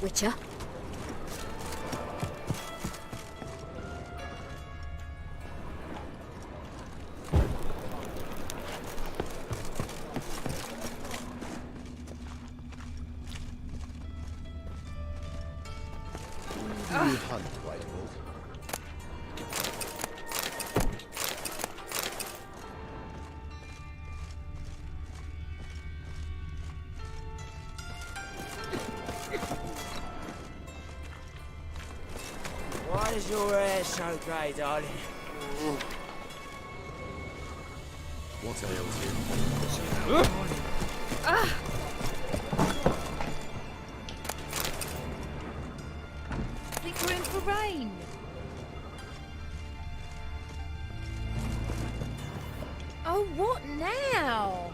Witcher. You hunt White Wolf. Why is your hair so grey, darling? What ails you? Think we're in for rain. Oh, what now?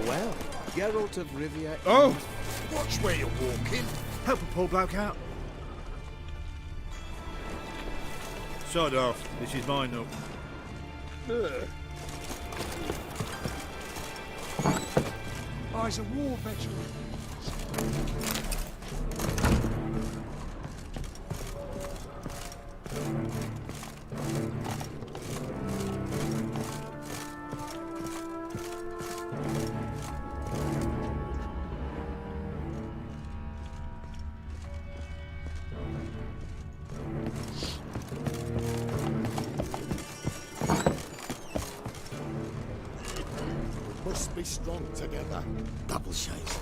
Well. Geralt of Rivia. Oh! Watch where you're walking. Help a poor bloke out. Sod off. This is mine, though. Oh, he's a war veteran. Must be strong together. Double shades.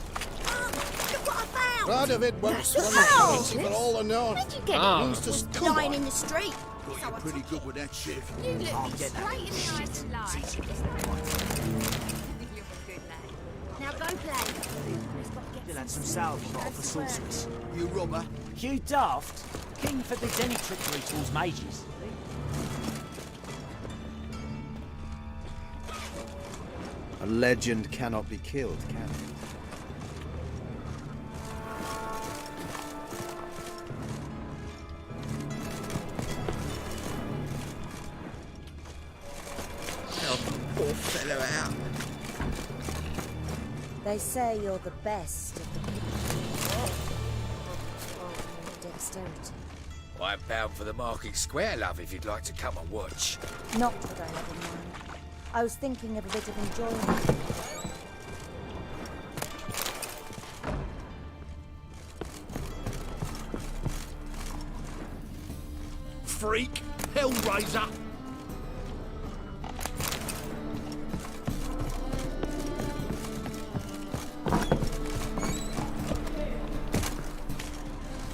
Look what I found! Proud of it, once one Ow! fancy for all I know. Where'd you get Ah. it? Means just Was come lying on. in the street. Got So you I pretty took good it. with that shiv. You look I'll me get that. straight in the eyes and lie. Now go play. You'll have some salve bottle for sorceress. You robber. Hugh Daft? King forbids any trickery towards mages. A legend cannot be killed, can it? Help the poor fellow out. They say you're the best of the people. Dexterity. I'm bound for the market square, love, if you'd like to come and watch. Not what I had in mind. I was thinking of a bit of enjoyment. Freak! Hellraiser!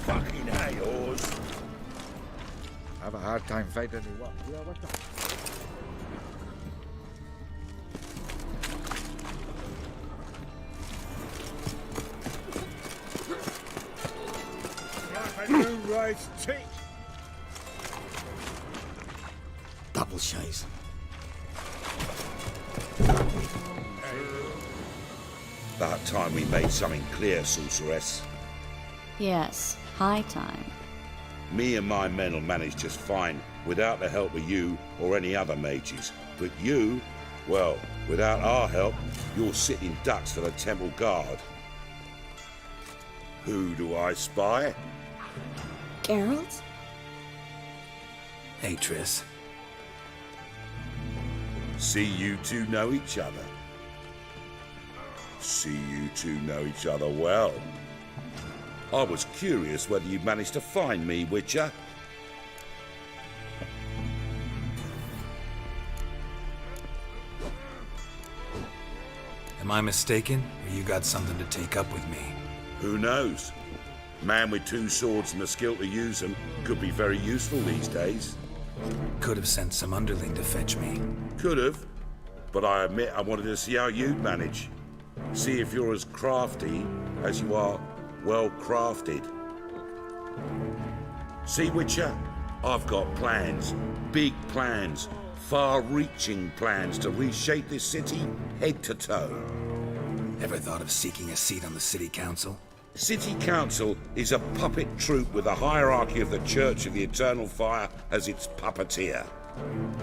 Fucking yours. Have a hard time finding anyone. Yeah, what the... Right, tick. Double shades. About time we made something clear, sorceress. Yes, high time. Me and my men will manage just fine without the help of you or any other mages. But you, well, without our help, you're sitting ducks for the temple guard. Who do I spy? Geralt? Hey, Triss. See you two know each other. See you two know each other well. I was curious whether you'd managed to find me, Witcher. Am I mistaken, or you got something to take up with me? Who knows? Man with two swords and the skill to use them could be very useful these days. Could have sent some underling to fetch me. Could have, but I admit I wanted to see how you'd manage. See if you're as crafty as you are well crafted. See, Witcher, I've got plans, big plans, far-reaching plans to reshape this city head to toe. Ever thought of seeking a seat on the city council? City Council is a puppet troupe with a hierarchy of the Church of the Eternal Fire as its puppeteer.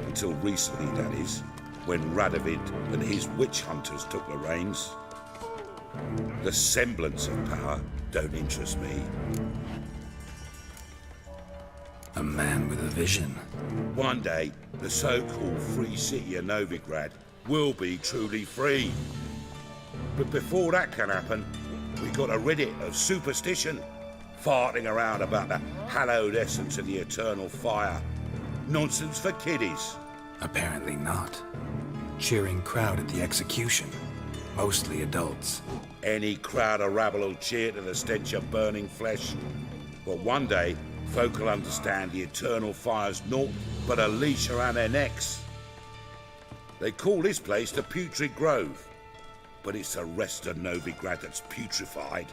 Until recently, that is, when Radovid and his witch hunters took the reins. The semblance of power don't interest me. A man with a vision. One day, the so-called free city of Novigrad will be truly free. But before that can happen, we gotta rid it of superstition, farting around about the hallowed essence of the eternal fire. Nonsense for kiddies. Apparently not. Cheering crowd at the execution. Mostly adults. Any crowd of rabble will cheer to the stench of burning flesh. But one day, folk will understand the eternal fire's naught but a leash around their necks. They call this place the Putrid Grove, but it's the rest of Novigrad that's putrefied.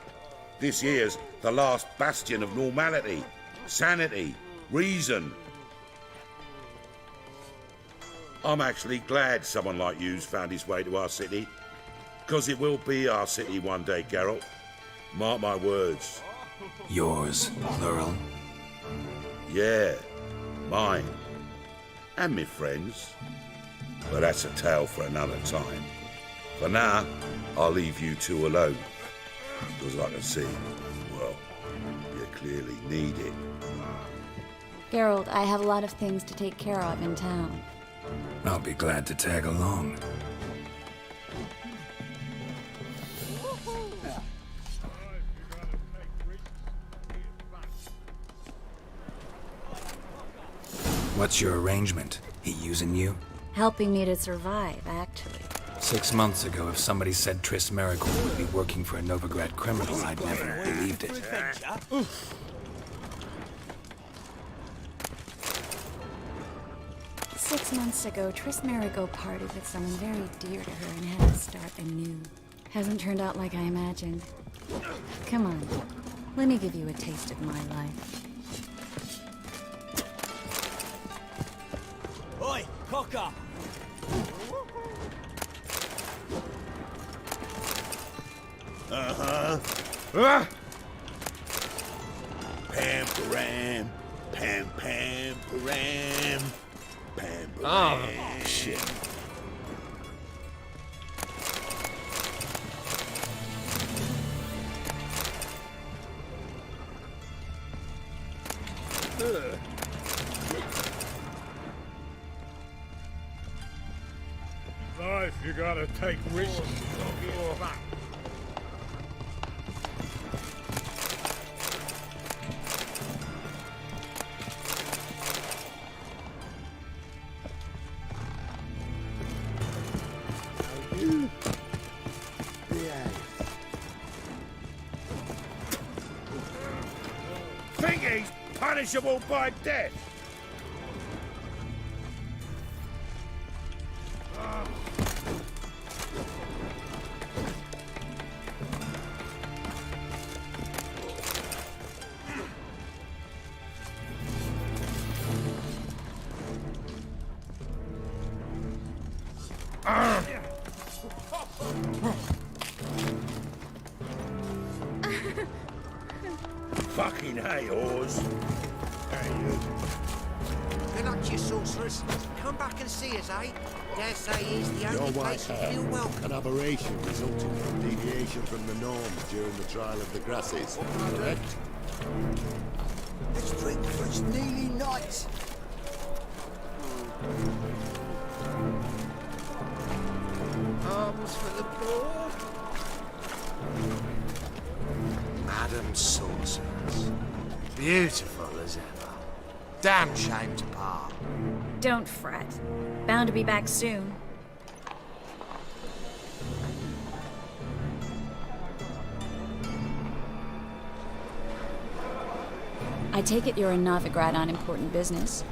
This here's the last bastion of normality, sanity, reason. I'm actually glad someone like you's found his way to our city, because it will be our city one day, Geralt. Mark my words. Yours, plural. Yeah, mine. And me friends. But that's a tale for another time. For now, I'll leave you two alone. Because I can see, well, you clearly need it. Geralt, I have a lot of things to take care of in town. I'll be glad to tag along. What's your arrangement? He using you? Helping me to survive, actually. 6 months ago, if somebody said Triss Merigold would be working for a Novigrad criminal, I'd never believed it. 6 months ago, Triss Merigold parted with someone very dear to her and had to start anew. Hasn't turned out like I imagined. Come on, let me give you a taste of my life. Oi, cocker! Ah! Pam-param, pam-pam-param, pam-param. Oh, shit. Life, you gotta take risks. Think he's punishable by death? Fucking hey, Oars. Hey, you. Good luck to you, sorcerers. Come back and see us, eh? Dare say he's the Your only white place you hair, feel welcome. an aberration resulting from deviation from the norms during the trial of the grasses, correct? Let's drink for it's nearly night. Arms for the poor. Madam Sorceress. Beautiful as ever. Damn shame to part. Don't fret. Bound to be back soon. I take it you're in Novigrad on important business.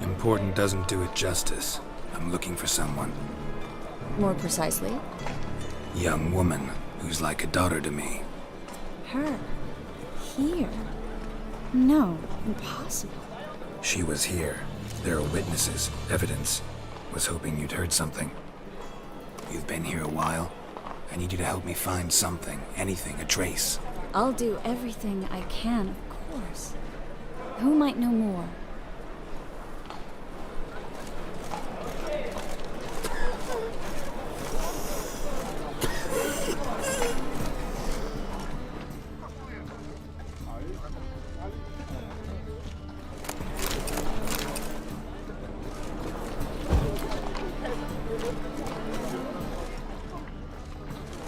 Important doesn't do it justice. I'm looking for someone. More precisely? Young woman who's like a daughter to me. Her? Here? No, impossible. She was here. There are witnesses, evidence. Was hoping you'd heard something. You've been here a while? I need you to help me find something, anything, a trace. I'll do everything I can, of course. Who might know more?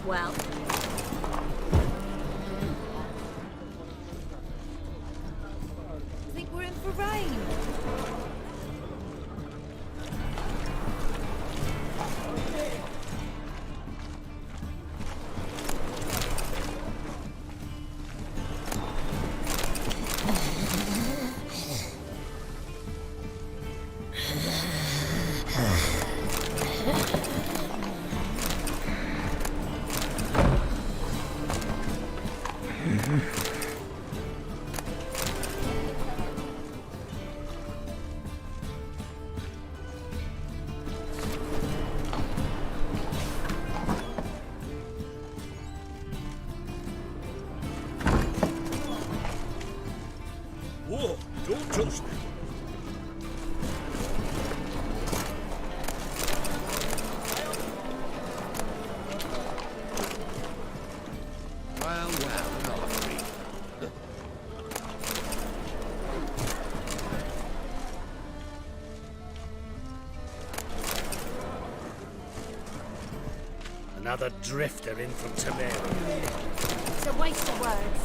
Well, I think we're in for rain. Whoa, don't touch me. Well, not free. Another drifter in from Temeri. It's a waste of words.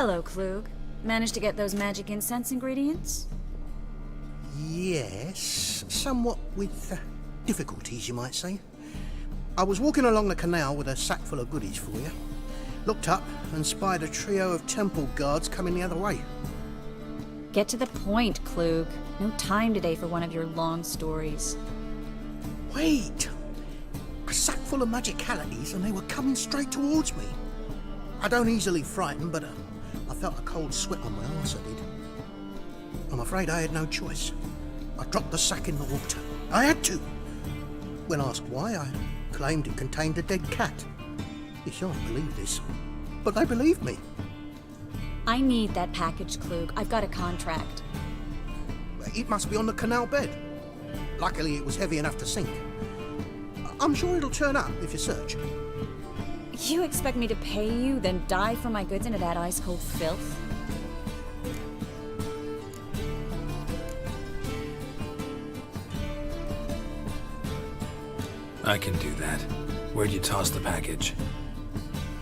hello, Klug. Managed to get those magic incense ingredients? Yes, somewhat with difficulties, you might say. I was walking along the canal with a sack full of goodies for you. Looked up and spied a trio of temple guards coming the other way. Get to the point, Klug. No time today for one of your long stories. Wait! A sack full of magicalities and they were coming straight towards me. I don't easily frighten, but I felt a cold sweat on my arse, I did. I'm afraid I had no choice. I dropped the sack in the water. I had to. When asked why, I claimed it contained a dead cat. You shan't believe this, but they believed me. I need that package, Klug. I've got a contract. It must be on the canal bed. Luckily, it was heavy enough to sink. I'm sure it'll turn up if you search. You expect me to pay you, then dive for my goods into that ice-cold filth? I can do that. Where'd you toss the package?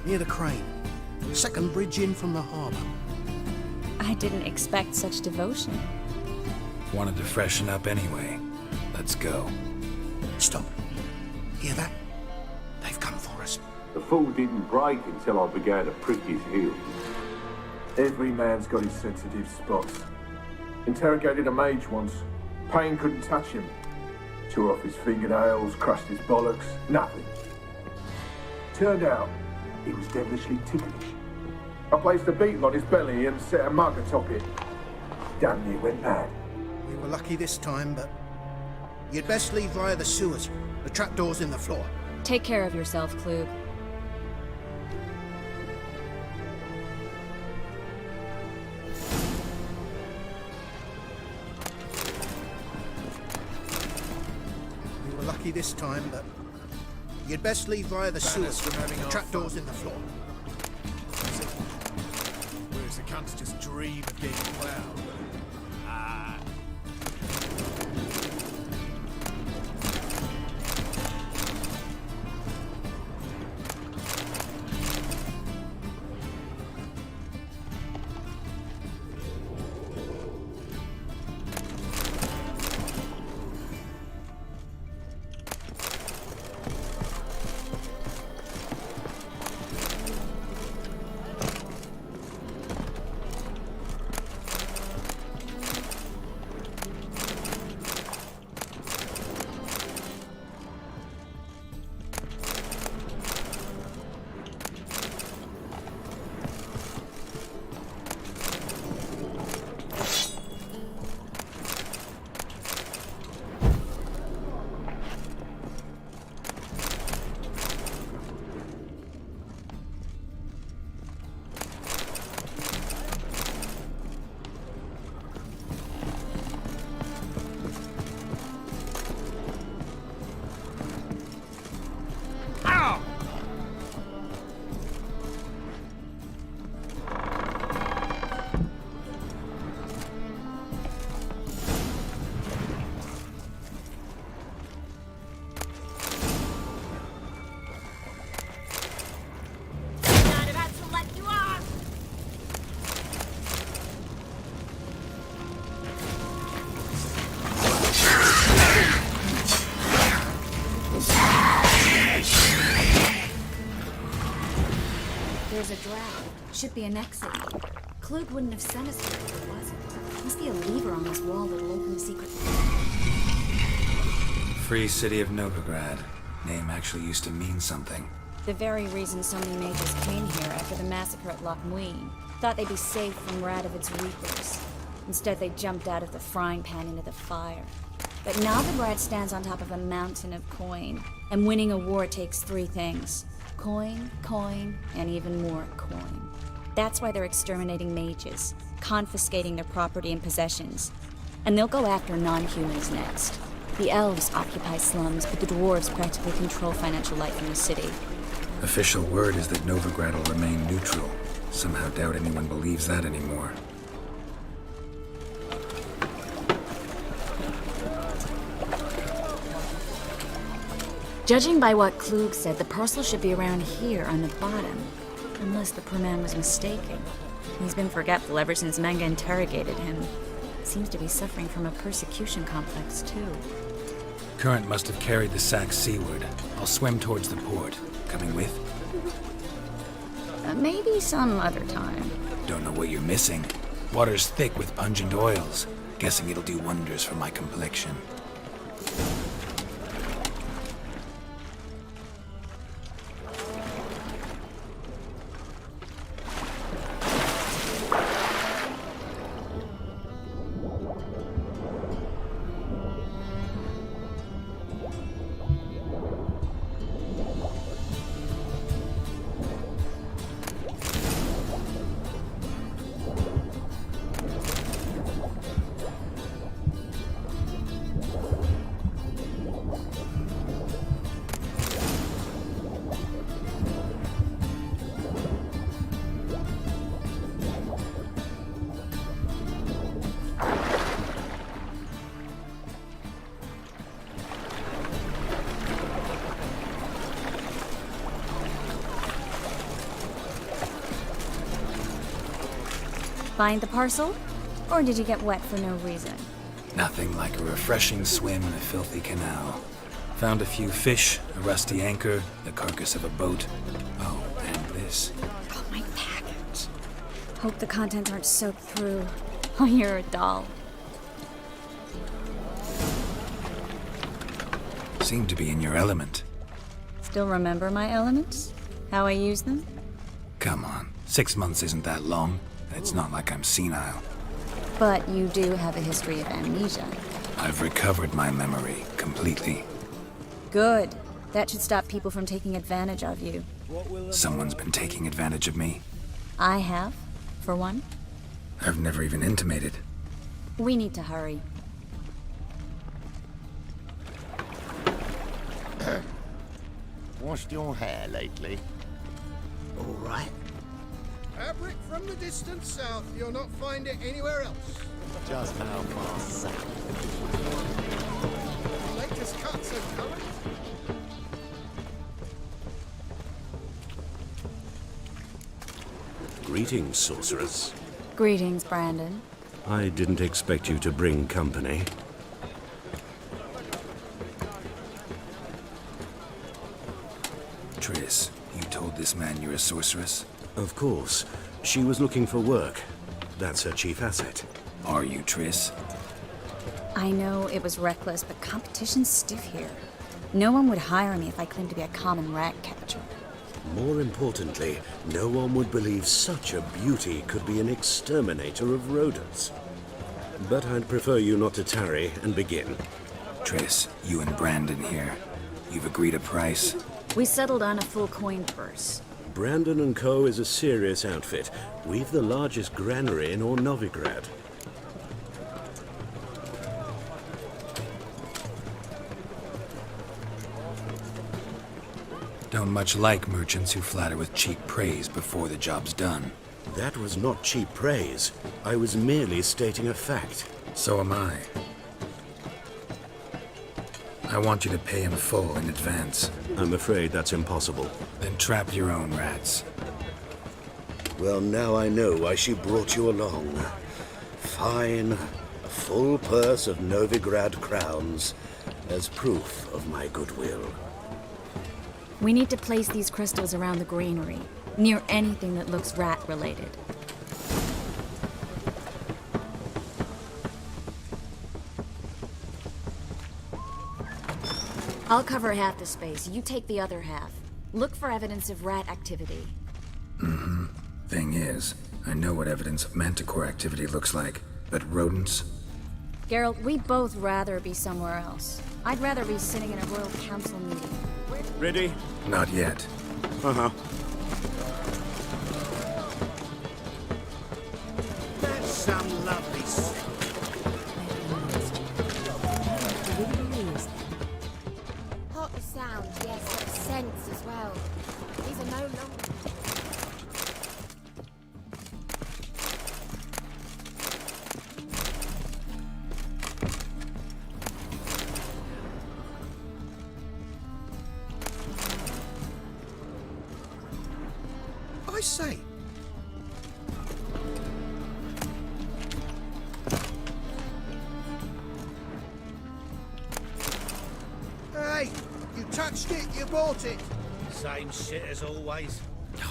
Near the crane. Second bridge in from the harbour. I didn't expect such devotion. Wanted to freshen up anyway. Let's go. Stop. Hear that? They've come for us. The fall didn't break until I began to prick his heels. Every man's got his sensitive spots. Interrogated a mage once. Pain couldn't touch him. Tore off his fingernails, crushed his bollocks, nothing. Turned out, he was devilishly ticklish. I placed a beetle on his belly and set a mug atop it. Damn near went mad. We were lucky this time, but you'd best leave via the sewers. The trapdoor's in the floor. Take care of yourself, Klug. We were lucky this time, but you'd best leave via the sewers. The trapdoor's in the floor. Whereas the cunts just dream of getting plowed. There's a draft. Should be an exit. Klug wouldn't have sent us here if there wasn't. Must be a lever on this wall that'll open the secret. Free City of Novigrad. Name actually used to mean something. The very reason so many mages came here after the massacre at Loch Muin. Thought they'd be safe from Radovid's reapers. Instead, they jumped out of the frying pan into the fire. But Novigrad stands on top of a mountain of coin. And winning a war takes 3 things. Coin, coin, and even more coin. That's why they're exterminating mages, confiscating their property and possessions. And they'll go after non-humans next. The elves occupy slums, but the dwarves practically control financial life in the city. Official word is that Novigrad will remain neutral. Somehow doubt anyone believes that anymore. Judging by what Klug said, the parcel should be around here on the bottom. Unless the poor man was mistaken. He's been forgetful ever since Manga interrogated him. Seems to be suffering from a persecution complex, too. Current must have carried the sack seaward. I'll swim towards the port. Coming with? Maybe some other time. Don't know what you're missing. Water's thick with pungent oils. Guessing it'll do wonders for my complexion. Find the parcel? Or did you get wet for no reason? Nothing like a refreshing swim in a filthy canal. Found a few fish, a rusty anchor, the carcass of a boat. Oh, and this. Got my package. Hope the contents aren't soaked through. Oh, you're a doll. Seem to be in your element. Still remember my elements? How I use them? Come on, 6 months isn't that long. It's not like I'm senile. But you do have a history of amnesia. I've recovered my memory completely. Good. That should stop people from taking advantage of you. Someone's been taking advantage of me. I have, for one. I've never even intimated. We need to hurry. Washed your hair lately? All right. Fabric from the distant south. You'll not find it anywhere else. Just how far south? Latest cuts are current. Greetings, sorceress. Greetings, Brandon. I didn't expect you to bring company. Triss, you told this man you're a sorceress? Of course. She was looking for work. That's her chief asset. Are you, Triss? I know it was reckless, but competition's stiff here. No one would hire me if I claimed to be a common rat catcher. More importantly, no one would believe such a beauty could be an exterminator of rodents. But I'd prefer you not to tarry and begin. Triss, you and Brandon here. You've agreed a price? We settled on a full coin purse. Brandon & Co. is a serious outfit. We've the largest granary in all Novigrad. Don't much like merchants who flatter with cheap praise before the job's done. That was not cheap praise. I was merely stating a fact. So am I. I want you to pay in full in advance. I'm afraid that's impossible. Then trap your own rats. Well, now I know why she brought you along. Fine. A full purse of Novigrad crowns as proof of my goodwill. We need to place these crystals around the granary, near anything that looks rat-related. I'll cover half the space, you take the other half. Look for evidence of rat activity. Mm-hmm. Thing is, I know what evidence of manticore activity looks like, but rodents? Geralt, we'd both rather be somewhere else. I'd rather be sitting in a royal council meeting. Ready? Not yet. Uh-huh. That's some lovely Hot as sound, yes, but scents as well. These are no longer... I say. Hey, you touched it, you bought it. Same shit as always.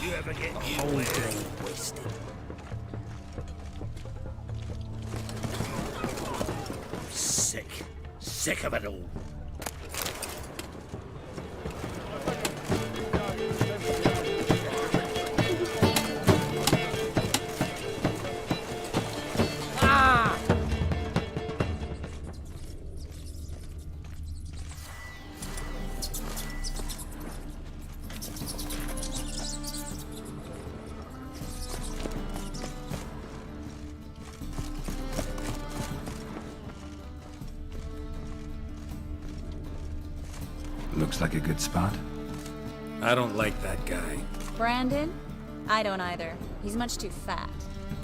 You ever get The you whole weird? day wasted. Sick. Sick of it all. Looks like a good spot. I don't like that guy. Brandon? I don't either. He's much too fat.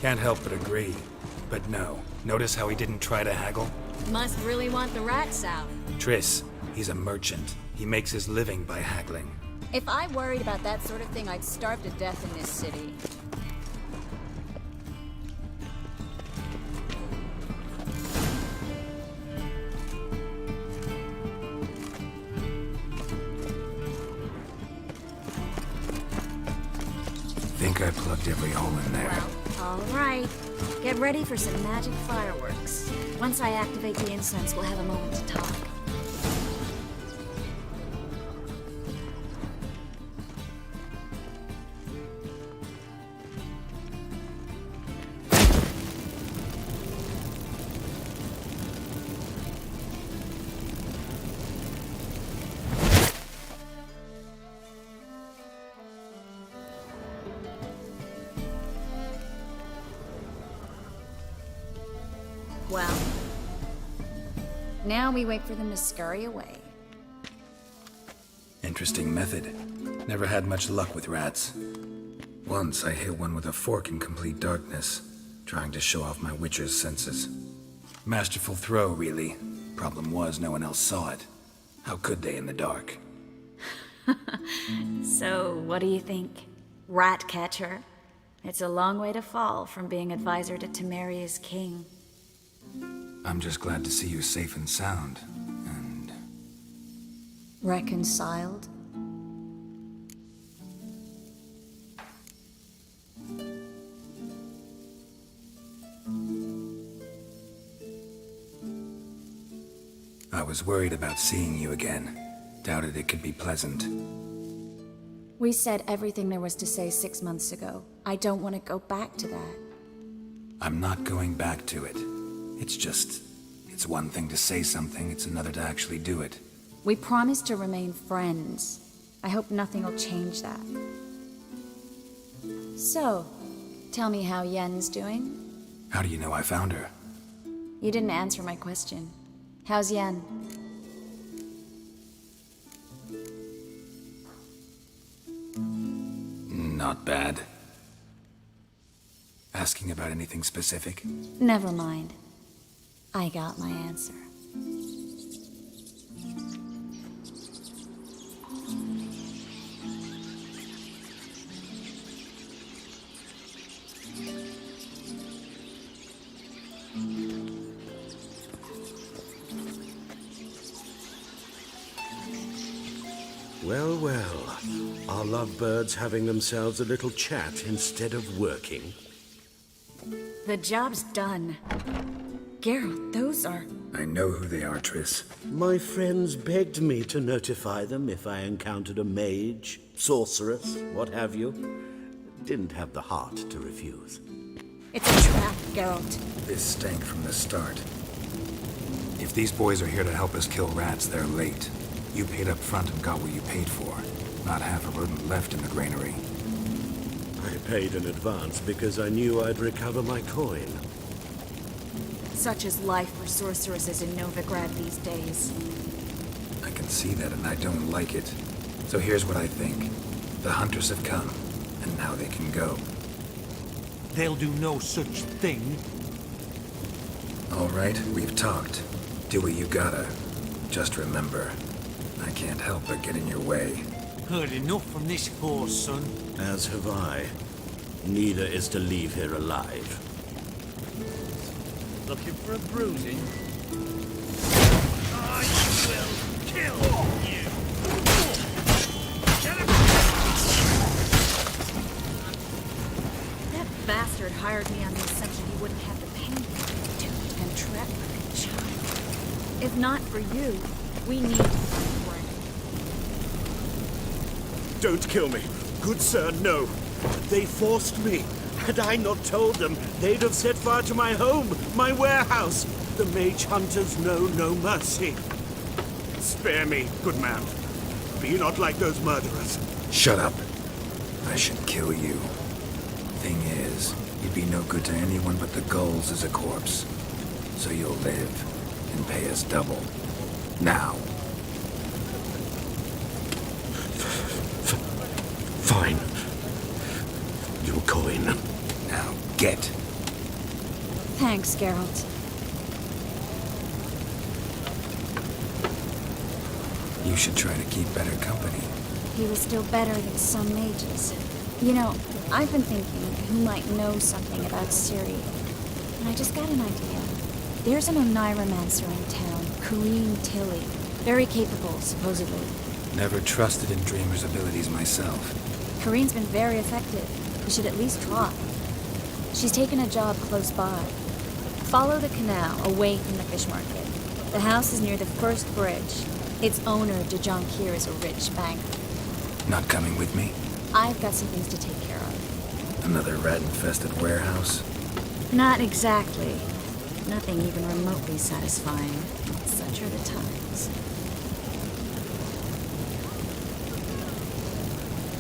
Can't help but agree. But no. Notice how he didn't try to haggle? Must really want the rats out. Triss, he's a merchant. He makes his living by haggling. If I worried about that sort of thing, I'd starve to death in this city. Think I plugged every hole in there. All right. Get ready for some magic fireworks. Once I activate the incense, we'll have a moment to talk. Well, now we wait for them to scurry away. Interesting method. Never had much luck with rats. Once I hit one with a fork in complete darkness, trying to show off my witcher's senses. Masterful throw, really. Problem was, no one else saw it. How could they in the dark? So, what do you think? Rat catcher? It's a long way to fall from being advisor to Temeria's king. I'm just glad to see you safe and sound. And... Reconciled? I was worried about seeing you again. Doubted it could be pleasant. We said everything there was to say 6 months ago. I don't want to go back to that. I'm not going back to it. It's just... it's one thing to say something, it's another to actually do it. We promised to remain friends. I hope nothing will change that. So, tell me how Yen's doing? How do you know I found her? You didn't answer my question. How's Yen? Not bad. Asking about anything specific? Never mind. I got my answer. Well, well. Are lovebirds having themselves a little chat instead of working? The job's done. Geralt, those are... I know who they are, Triss. My friends begged me to notify them if I encountered a mage, sorceress, what have you. Didn't have the heart to refuse. It's a trap, Geralt. This stank from the start. If these boys are here to help us kill rats, they're late. You paid up front and got what you paid for. Not half a rodent left in the granary. I paid in advance because I knew I'd recover my coin. Such is life for sorceresses in Novigrad these days. I can see that and I don't like it. So here's what I think. The hunters have come, and now they can go. They'll do no such thing. All right, we've talked. Do what you gotta. Just remember, I can't help but get in your way. Heard enough from this horse, son. As have I. Neither is to leave here alive. Looking for a bruising? I will kill you! That bastard hired me on the assumption he wouldn't have to pay me. Duped and trapped like a child. If not for you, we need to find work. Don't kill me. Good sir, no. They forced me. Had I not told them, they'd have set fire to my home, my warehouse. The mage hunters know no mercy. Spare me, good man. Be not like those murderers. Shut up. I should kill you. Thing is, you'd be no good to anyone but the gulls as a corpse. So you'll live and pay us double. Now. Fine. Your coin. Now get. Thanks, Geralt. You should try to keep better company. He was still better than some mages. You know, I've been thinking who might know something about Ciri. And I just got an idea. There's an Oneiromancer in town, Corrine Tilly. Very capable, supposedly. Never trusted in Dreamer's abilities myself. Corrine's been very effective. You should at least try. She's taken a job close by. Follow the canal away from the fish market. The house is near the first bridge. Its owner, de Jonquier, is a rich banker. Not coming with me? I've got some things to take care of. Another rat-infested warehouse? Not exactly. Nothing even remotely satisfying. Such are the times.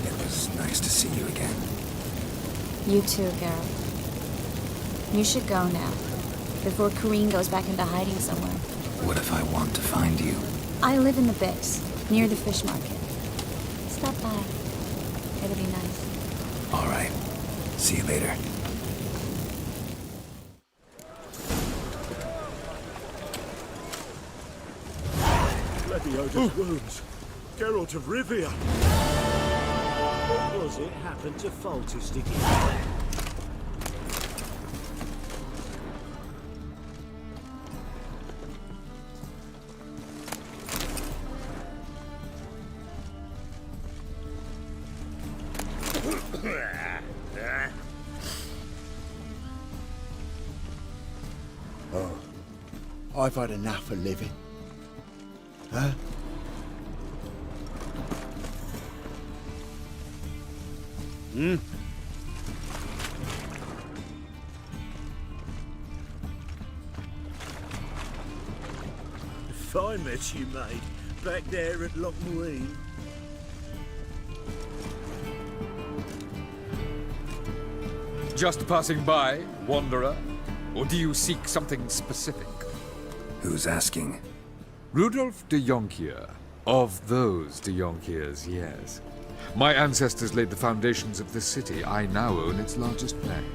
It was nice to see you again. You too, Geralt. You should go now, before Corrine goes back into hiding somewhere. What if I want to find you? I live in the Bix, near the fish market. Stop by. It'll be nice. All right. See you later. Bloody Oda's wounds. Geralt of Rivia. What was it happened to faulty sticky? Oh, I've had enough of living. Huh? Hmm? Fine mess you made, back there at Loch Muine. Just passing by, wanderer? Or do you seek something specific? Who's asking? Rudolf de Jonquier. Of those de Jonquiers, yes. My ancestors laid the foundations of this city. I now own its largest bank.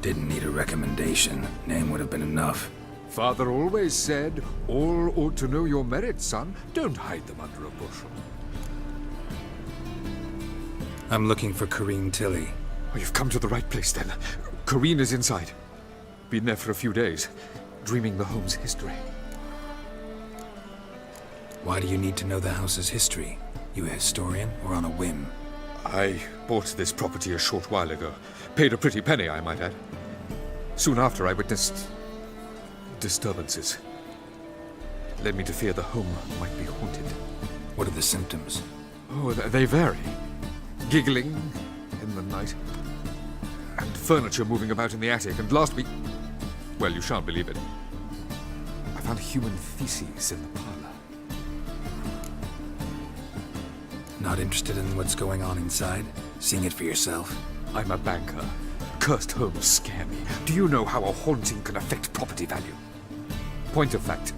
Didn't need a recommendation. Name would have been enough. Father always said, all ought to know your merits, son. Don't hide them under a bushel. I'm looking for Corrine Tilly. Oh, you've come to the right place, then. Corrine is inside. Been there for a few days, dreaming the home's history. Why do you need to know the house's history? You a historian or on a whim? I bought this property a short while ago. Paid a pretty penny, I might add. Soon after, I witnessed disturbances. Led me to fear the home might be haunted. What are the symptoms? Oh, they vary. Giggling in the night, and furniture moving about in the attic, and last week... Well, you shan't believe it. I found human feces in the parlor. Not interested in what's going on inside? Seeing it for yourself? I'm a banker. Cursed homes scare me. Do you know how a haunting can affect property value? Point of fact,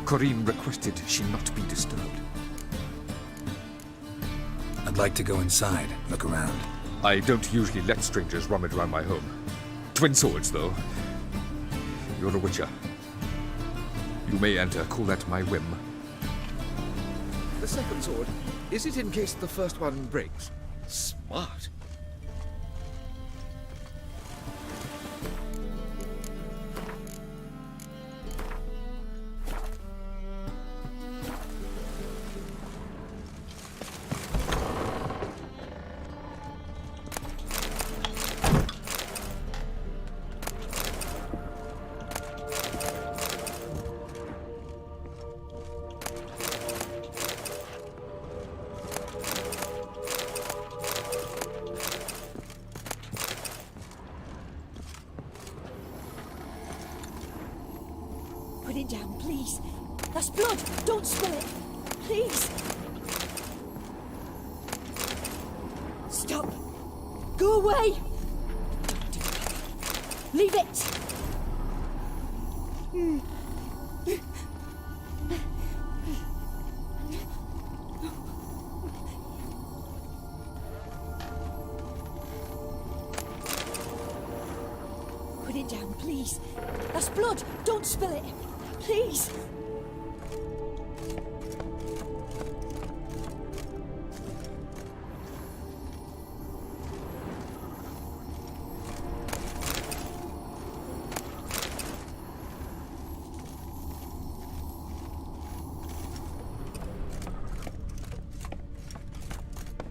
Corinne requested she not be disturbed. I'd like to go inside, look around. I don't usually let strangers rummage around my home. Twin swords, though. You're a witcher. You may enter, call that my whim. The second sword, is it in case the first one breaks? Smart. Put it down, please. That's blood. Don't spill it. Please. Stop. Go away. Don't do that. Leave it. Put it down, please. That's blood. Don't spill it. Please.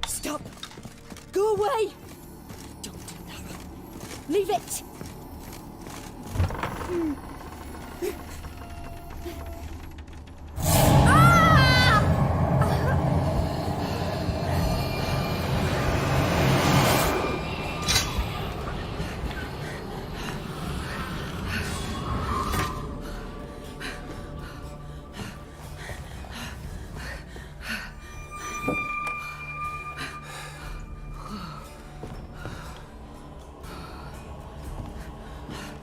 Stop. Go away. Don't do that. Leave it.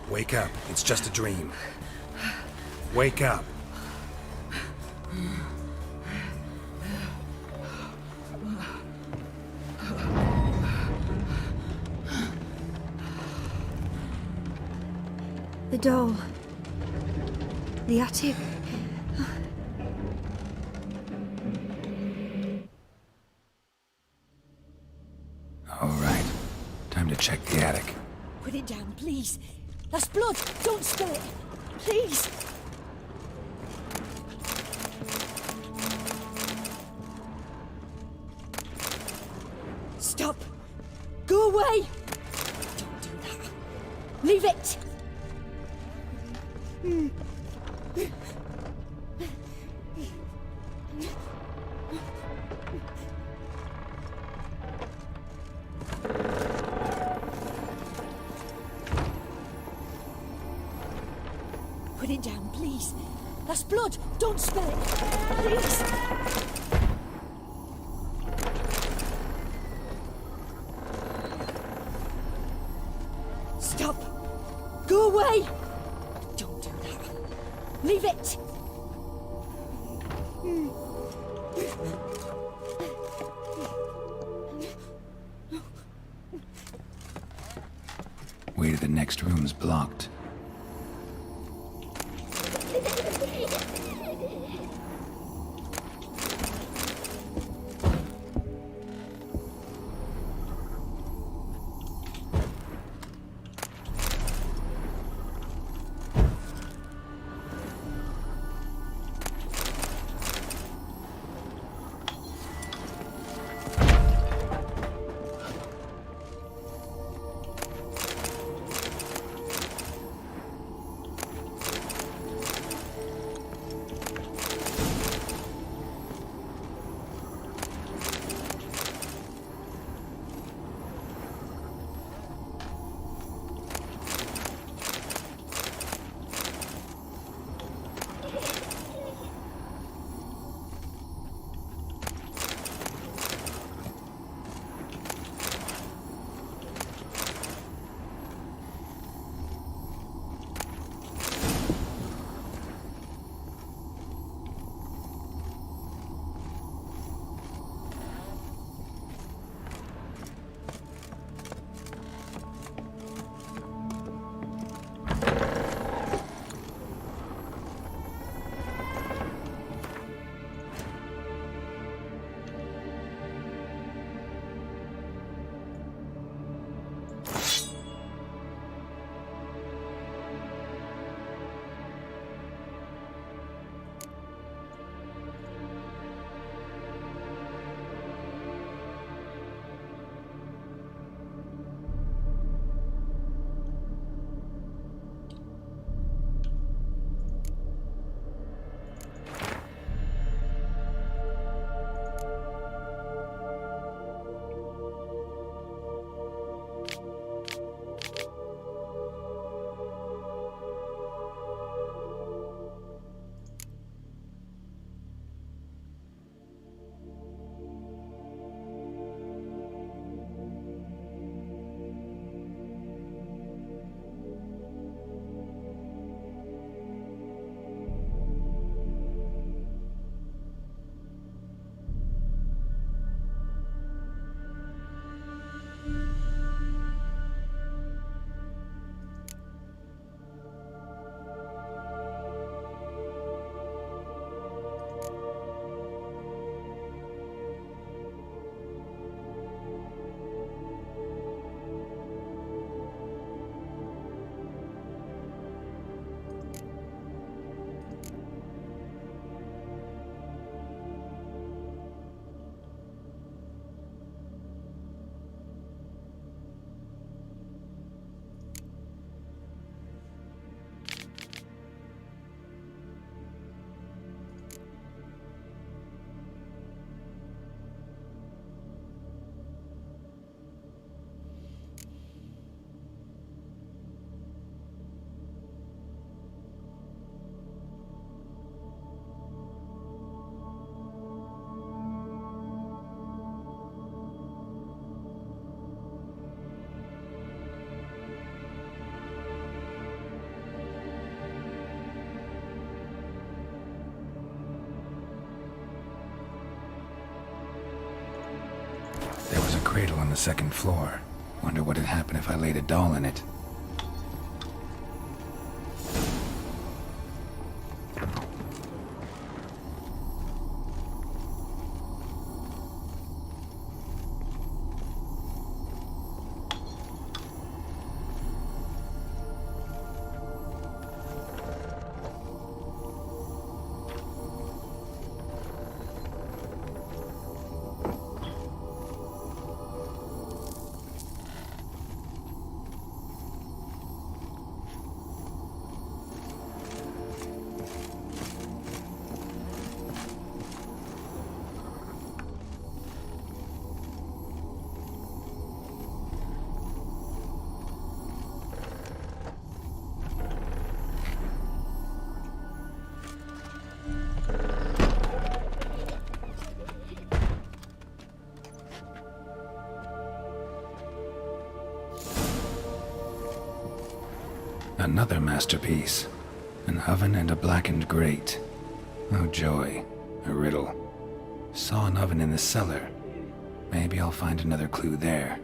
Wake up. It's just a dream. Wake up. The doll. The attic. All right. Time to check the attic. Put it down, please. That's blood. Don't spill it. Please. Stop. Go away. Don't do that. Leave it. Put it down, please. That's blood. Don't spill it. Please. Stop. Go away. Don't do that. Leave it. Way to the next room's blocked. There was a cradle on the second floor. Wonder what had happened if I laid a doll in it. Another masterpiece. An oven and a blackened grate. Oh joy, a riddle. Saw an oven in the cellar. Maybe I'll find another clue there.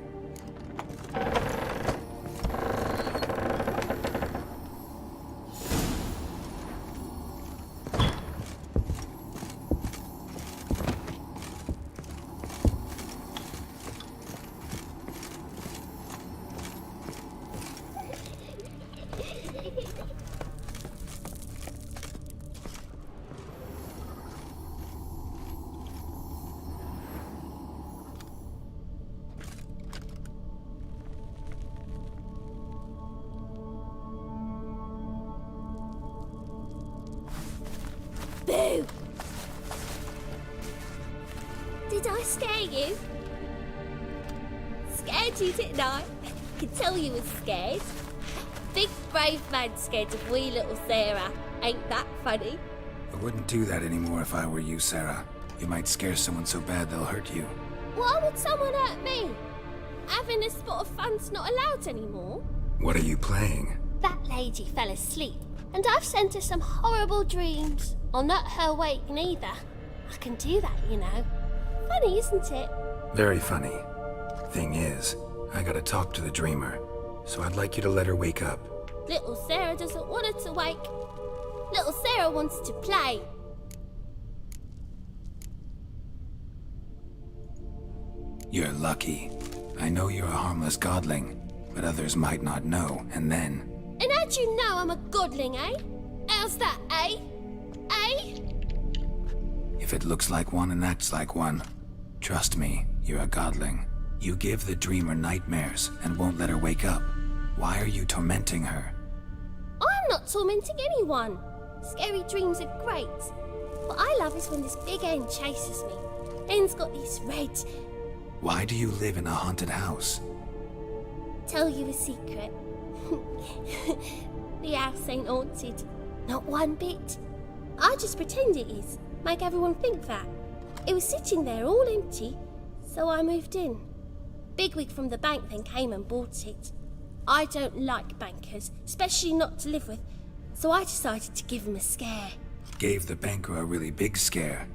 Boo! Did I scare you? Scared you, didn't I? Could tell you was scared. Big brave man scared of wee little Sarah. Ain't that funny? I wouldn't do that anymore if I were you, Sarah. You might scare someone so bad they'll hurt you. Why would someone hurt me? Having a spot of fun's not allowed anymore. What are you playing? That lady fell asleep, and I've sent her some horrible dreams. I'll not her wake neither. I can do that, you know. Funny, isn't it? Very funny. Thing is, I gotta talk to the dreamer, so I'd like you to let her wake up. Little Sarah doesn't want her to wake. Little Sarah wants to play. You're lucky. I know you're a harmless godling, but others might not know, and then... And how'd you know I'm a godling, eh? How's that, eh? Eh? If it looks like one and acts like one, trust me, you're a godling. You give the dreamer nightmares and won't let her wake up. Why are you tormenting her? I'm not tormenting anyone. Scary dreams are great. What I love is when this big hen chases me. Hen's got these red... Why do you live in a haunted house? Tell you a secret. The house ain't haunted. Not one bit. I just pretend it is. Make everyone think that. It was sitting there all empty, so I moved in. Bigwig from the bank then came and bought it. I don't like bankers, especially not to live with, so I decided to give him a scare. Gave the banker a really big scare.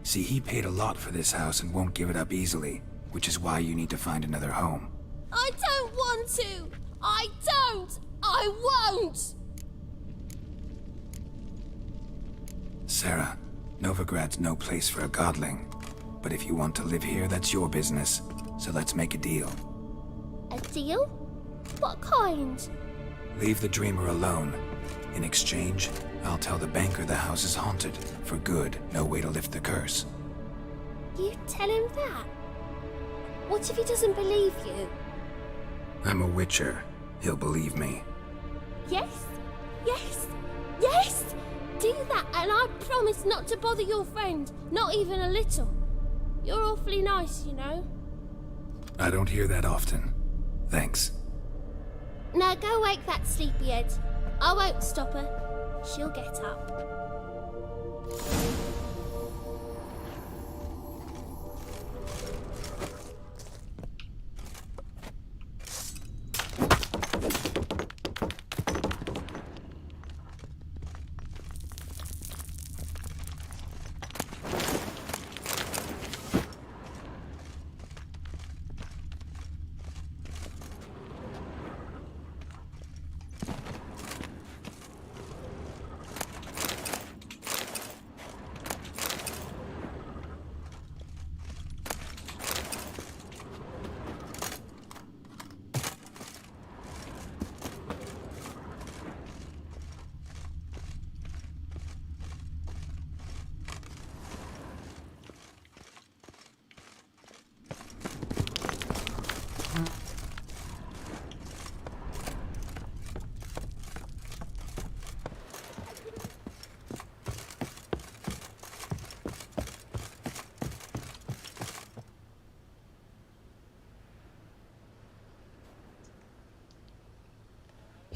See, he paid a lot for this house and won't give it up easily, which is why you need to find another home. I don't want to! I don't! I won't! Sarah, Novigrad's no place for a godling. But if you want to live here, that's your business. So let's make a deal. A deal? What kind? Leave the dreamer alone. In exchange, I'll tell the banker the house is haunted. For good, no way to lift the curse. You tell him that? What if he doesn't believe you? I'm a witcher. He'll believe me. Yes? Yes? Yes! Do that and I promise not to bother your friend. Not even a little. You're awfully nice, you know. I don't hear that often. Thanks. Now go wake that sleepyhead. I won't stop her. She'll get up.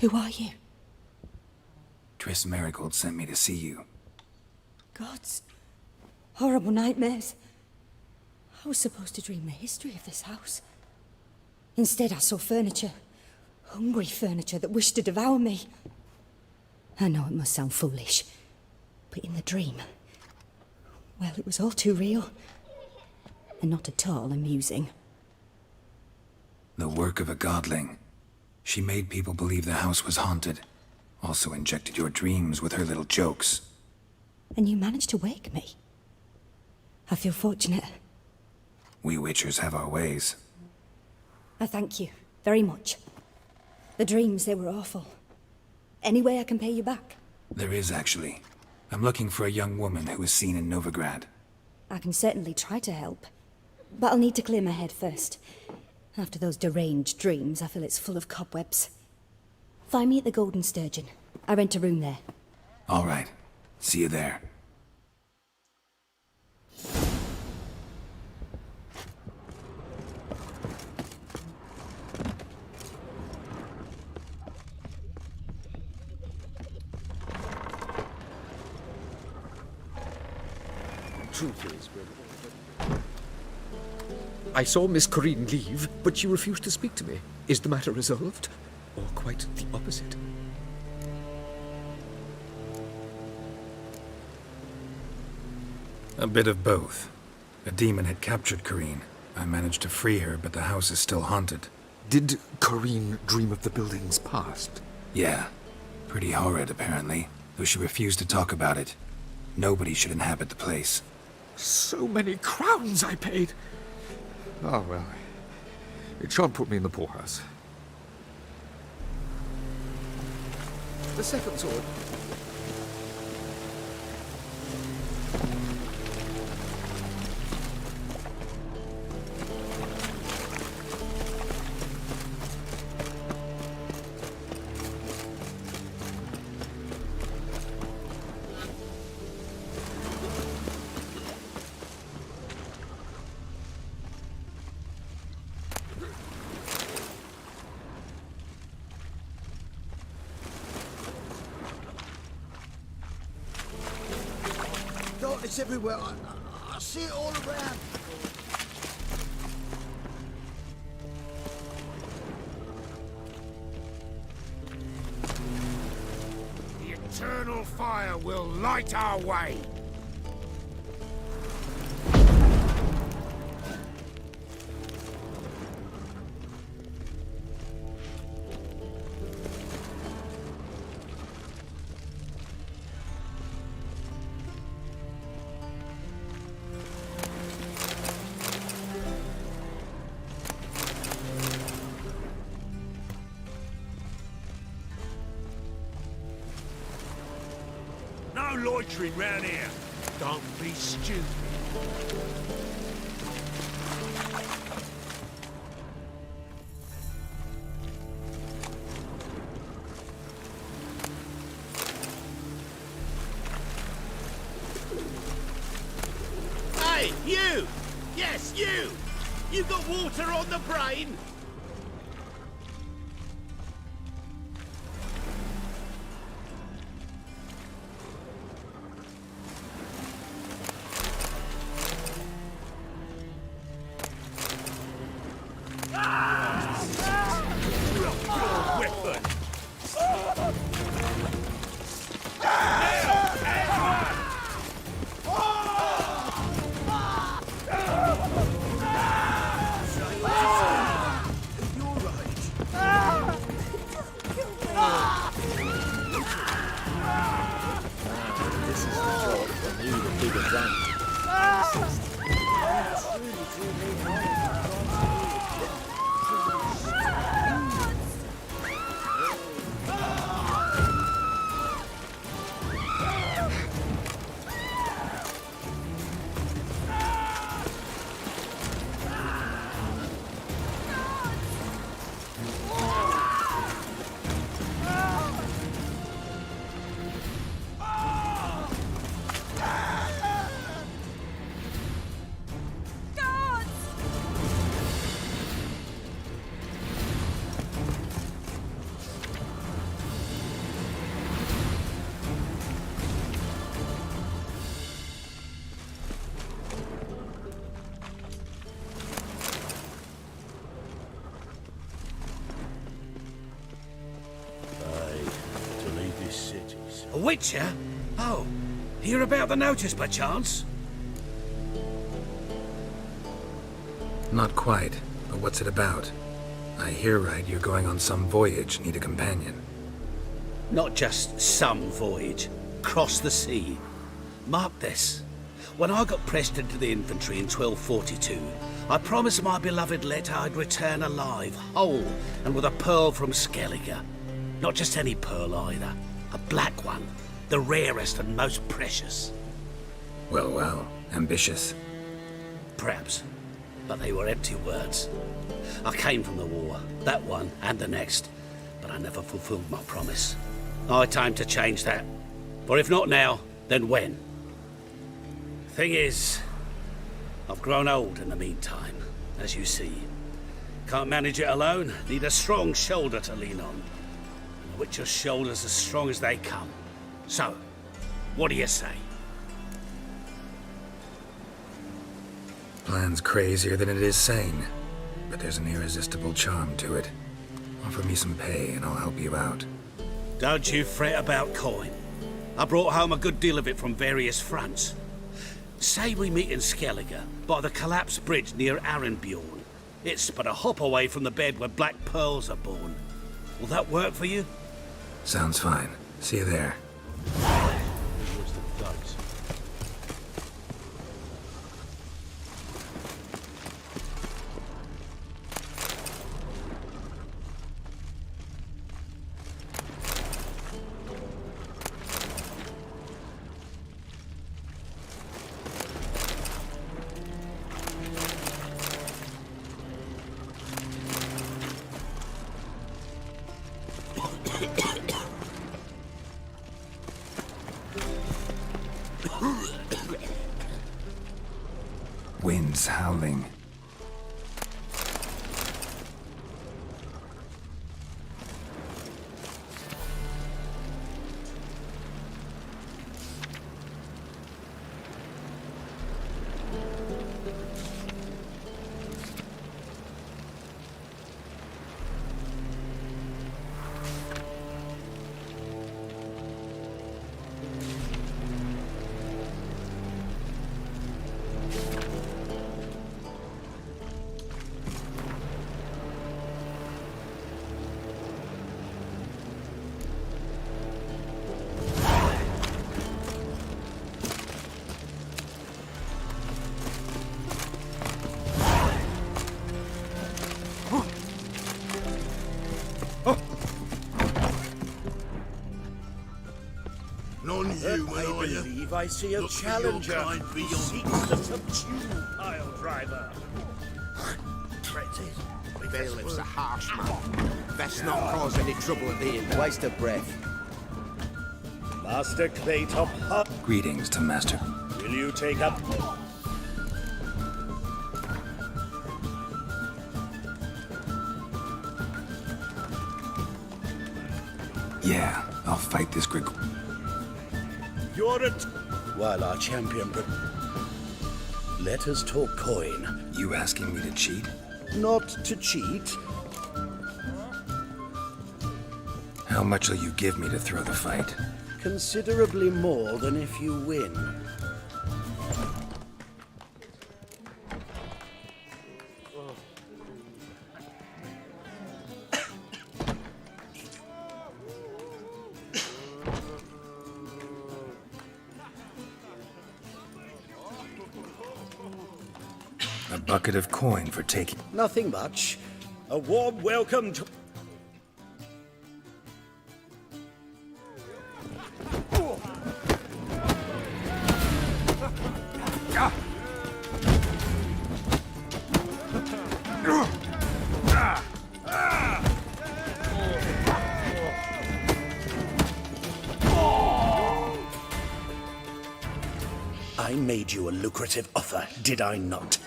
Who are you? Triss Marigold sent me to see you. Gods. Horrible nightmares. I was supposed to dream the history of this house. Instead, I saw furniture. Hungry furniture that wished to devour me. I know it must sound foolish, but in the dream, well, it was all too real. And not at all amusing. The work of a godling. She made people believe the house was haunted. Also injected your dreams with her little jokes. And you managed to wake me. I feel fortunate. We Witchers have our ways. I thank you very much. The dreams, they were awful. Any way I can pay you back? There is, actually. I'm looking for a young woman who was seen in Novigrad. I can certainly try to help. But I'll need to clear my head first. After those deranged dreams, I feel it's full of cobwebs. Find me at the Golden Sturgeon. I rent a room there. All right. See you there. Truth is, I saw Miss Corinne leave, but she refused to speak to me. Is the matter resolved? Or quite the opposite? A bit of both. A demon had captured Corinne. I managed to free her, but the house is still haunted. Did Corinne dream of the building's past? Yeah. Pretty horrid, apparently, though she refused to talk about it. Nobody should inhabit the place. So many crowns I paid! Oh, well, it shan't put me in the poorhouse. The second sword. Darkness everywhere. I see it all around. The eternal fire will light our way. No loitering round here. Don't be stupid. Hey, you! Yes, you! You got water on the brain? Witcher? Oh, hear about the notice by chance? Not quite, but what's it about? I hear right you're going on some voyage, need a companion. Not just some voyage. Cross the sea. Mark this. When I got pressed into the infantry in 1242, I promised my beloved Let I'd return alive, whole, and with a pearl from Skellige. Not just any pearl either. A black one. The rarest and most precious. Well, well. Ambitious. Perhaps. But they were empty words. I came from the war. That one and the next. But I never fulfilled my promise. High time to change that. For if not now, then when? Thing is, I've grown old in the meantime, as you see. Can't manage it alone, need a strong shoulder to lean on. The Witcher's shoulders as strong as they come. So, what do you say? Plan's crazier than it is sane, but there's an irresistible charm to it. Offer me some pay and I'll help you out. Don't you fret about coin. I brought home a good deal of it from various fronts. Say we meet in Skellige, by the collapsed bridge near Arenbjorn. It's but a hop away from the bed where black pearls are born. Will that work for you? Sounds fine. See you there. Winds howling. I believe I see a challenger who seeks the subdue pile driver. Bailiff's a harsh man. Best not cause any trouble at the inn. Waste of breath. Master Claytop Hut. Greetings to Master. Will you take up? Yeah, I'll fight this Grig. You're it. While our champion. Let us talk coin. You asking me to cheat? Not to cheat. How much will you give me to throw the fight? Considerably more than if you win. A bucket of coin for taking. Nothing much. A warm welcome to... I made you a lucrative offer, did I not?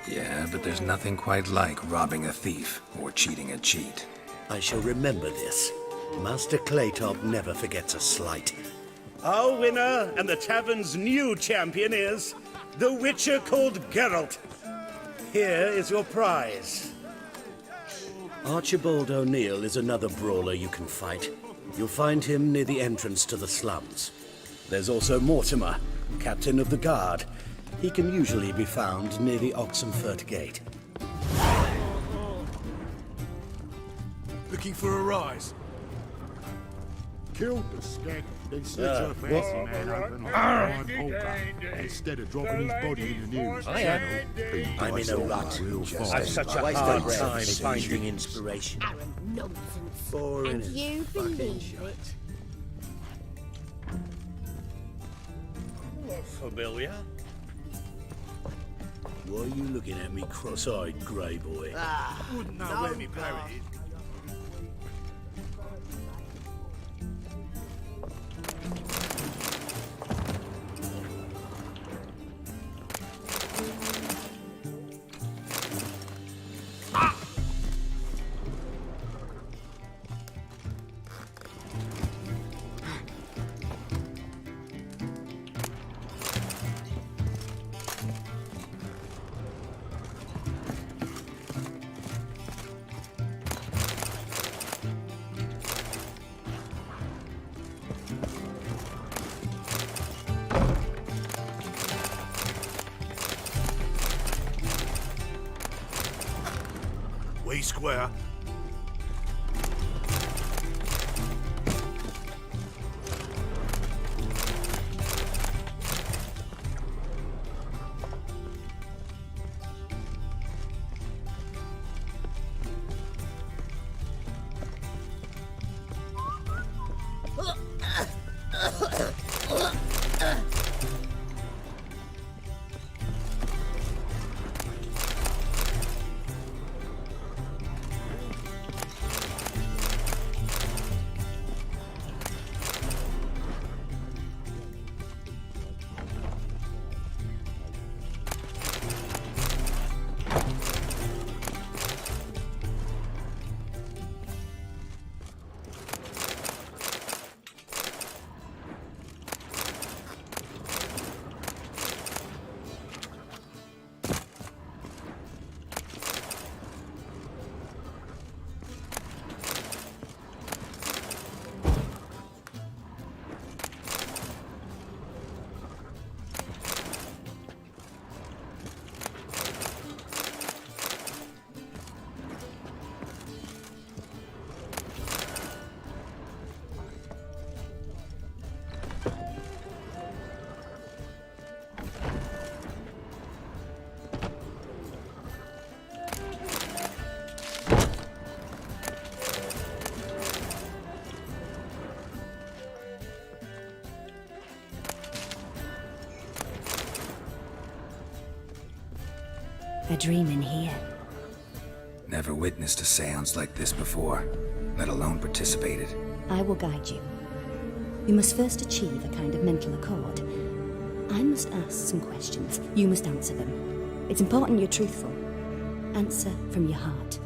Yeah, but there's nothing quite like robbing a thief or cheating a cheat. I shall remember this. Master Claytop never forgets a slight. Our winner and the tavern's new champion is the Witcher called Geralt. Here is your prize. Archibald O'Neill is another brawler you can fight. You'll find him near the entrance to the slums. There's also Mortimer, captain of the guard. He can usually be found near the Oxenfurt Gate. Looking for a rise? Killed the skeg, then slit her fancy man open like a blind polka. Instead of dropping his body in the news channel, I'm in a rut. I've such a hard time finding inspiration. Aaron, nonsense. Boring And as you fucking believe shite. it? Not familiar. Why are you looking at me cross-eyed, grey boy? Wouldn't know where me parrot is. We square. A dream in here. Never witnessed a seance like this before, let alone participated. I will guide you. You must first achieve a kind of mental accord. I must ask some questions. You must answer them. It's important you're truthful. Answer from your heart.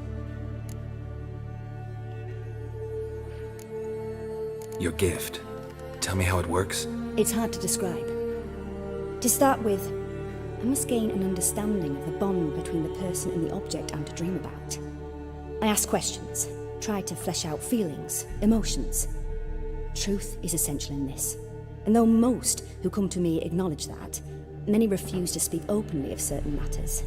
Your gift. Tell me how it works. It's hard to describe. To start with, I must gain an understanding of the bond between the person and the object I'm to dream about. I ask questions, try to flesh out feelings, emotions. Truth is essential in this, and though most who come to me acknowledge that, many refuse to speak openly of certain matters.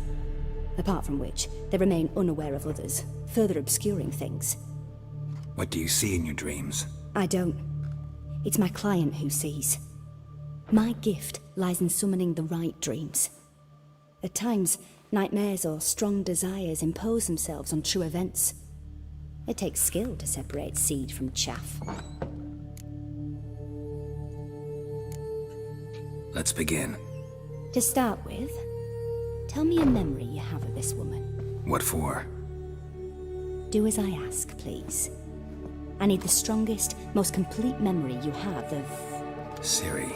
Apart from which, they remain unaware of others, further obscuring things. What do you see in your dreams? I don't. It's my client who sees. My gift lies in summoning the right dreams. At times, nightmares or strong desires impose themselves on true events. It takes skill to separate seed from chaff. Let's begin. To start with, tell me a memory you have of this woman. What for? Do as I ask, please. I need the strongest, most complete memory you have of... Ciri.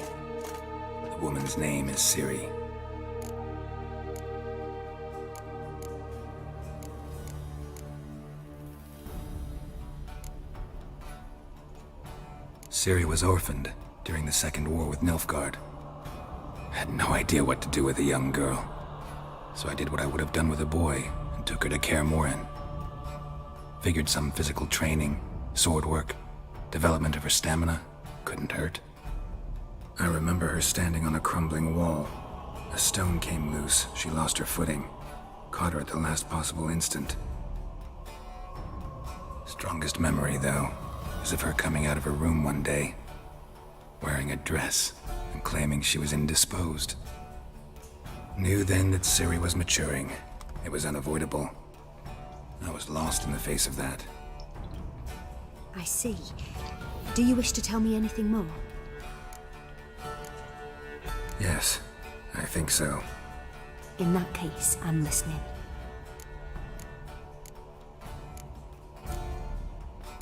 The woman's name is Ciri. Ciri was orphaned during the Second War with Nilfgaard. Had no idea what to do with a young girl, so I did what I would have done with a boy and took her to Kaer Morhen. Figured some physical training, sword work, Development of her stamina couldn't hurt. I remember her standing on a crumbling wall. A stone came loose, she lost her footing. Caught her at the last possible instant. Strongest memory, though, is of her coming out of her room one day, wearing a dress and claiming she was indisposed. Knew then that Ciri was maturing. It was unavoidable. I was lost in the face of that. I see. Do you wish to tell me anything more? Yes, I think so. In that case, I'm listening.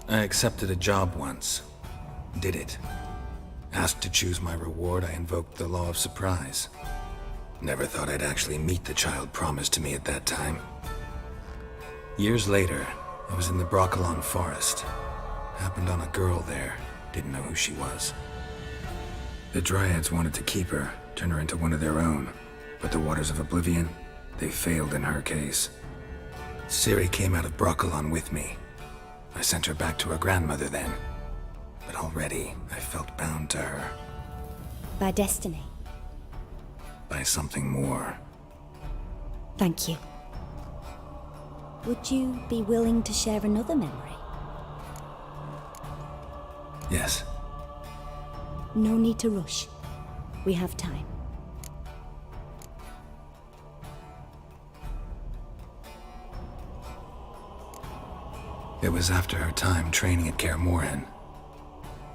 I accepted a job once. Did it. Asked to choose my reward, I invoked the law of surprise. Never thought I'd actually meet the child promised to me at that time. Years later, I was in the Broccolon forest. Happened on a girl there. Didn't know who she was. The Dryads wanted to keep her, turn her into one of their own. But the Waters of Oblivion, they failed in her case. Ciri came out of Broccolon with me. I sent her back to her grandmother then. But already, I felt bound to her. By destiny. By something more. Thank you. Would you be willing to share another memory? Yes. No need to rush. We have time. It was after her time training at Kaer Morhen.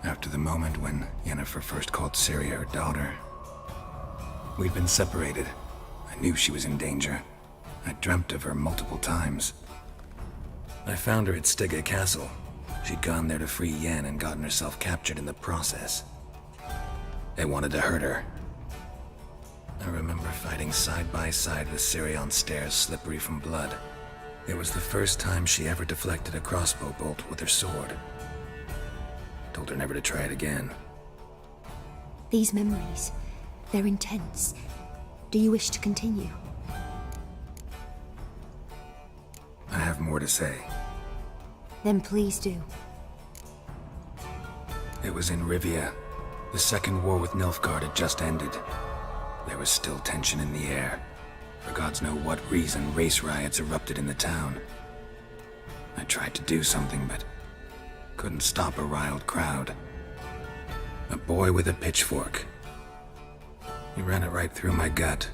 After the moment when Yennefer first called Ciri her daughter. We'd been separated. I knew she was in danger. I dreamt of her multiple times. I found her at Stygga Castle. She'd gone there to free Yen and gotten herself captured in the process. They wanted to hurt her. I remember fighting side by side with Ciri on stairs slippery from blood. It was the first time she ever deflected a crossbow bolt with her sword. Told her never to try it again. These memories, they're intense. Do you wish to continue? I have more to say. Then please do. It was in Rivia. The second war with Nilfgaard had just ended. There was still tension in the air. For gods know what reason, race riots erupted in the town. I tried to do something, but couldn't stop a riled crowd. A boy with a pitchfork. He ran it right through my gut.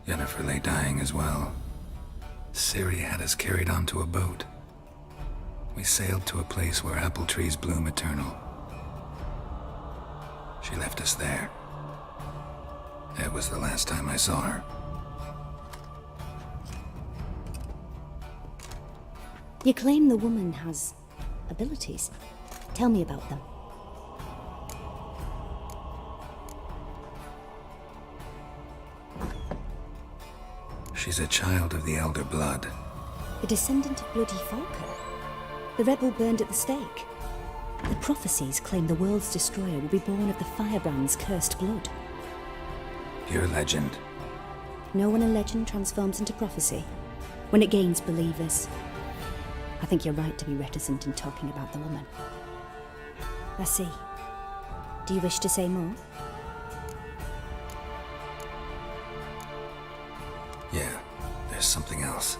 Yennefer lay dying as well. Ciri had us carried onto a boat. We sailed to a place where apple trees bloom eternal. She left us there. That was the last time I saw her. You claim the woman has abilities. Tell me about them. She's a child of the Elder Blood. A descendant of Bloody Falker. The rebel burned at the stake. The prophecies claim the world's destroyer will be born of the Firebrand's cursed blood. Pure legend. Know when a legend transforms into prophecy? When it gains believers. I think you're right to be reticent in talking about the woman. I see. Do you wish to say more? Yeah, there's something else.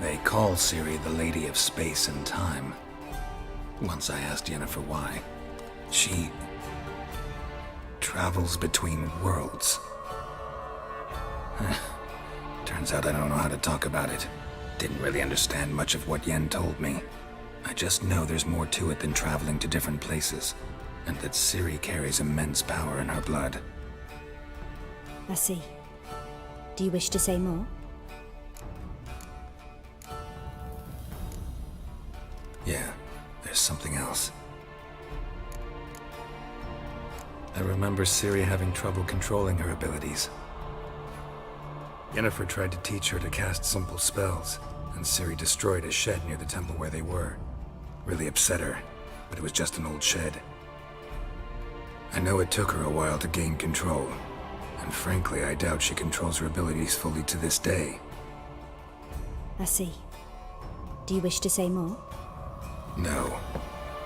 They call Ciri the Lady of Space and Time. Once I asked Yennefer why. She travels between worlds. Turns out I don't know how to talk about it. Didn't really understand much of what Yen told me. I just know there's more to it than traveling to different places, and that Ciri carries immense power in her blood. I see. Do you wish to say more? Yeah, there's something else. I remember Ciri having trouble controlling her abilities. Yennefer tried to teach her to cast simple spells, and Ciri destroyed a shed near the temple where they were. Really upset her, but it was just an old shed. I know it took her a while to gain control, and frankly, I doubt she controls her abilities fully to this day. I see. Do you wish to say more? No.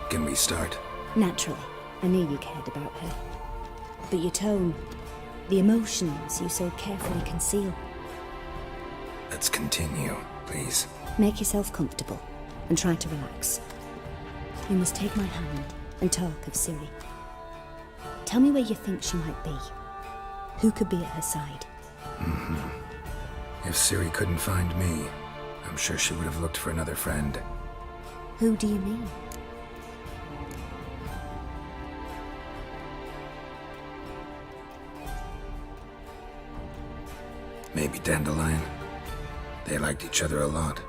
Can we start? Naturally. I knew you cared about her. But your tone, the emotions you so carefully conceal. Let's continue, please. Make yourself comfortable and try to relax. You must take my hand and talk of Ciri. Tell me where you think she might be. Who could be at her side? If Ciri couldn't find me, I'm sure she would have looked for another friend. Who do you mean? Maybe Dandelion. They liked each other a lot.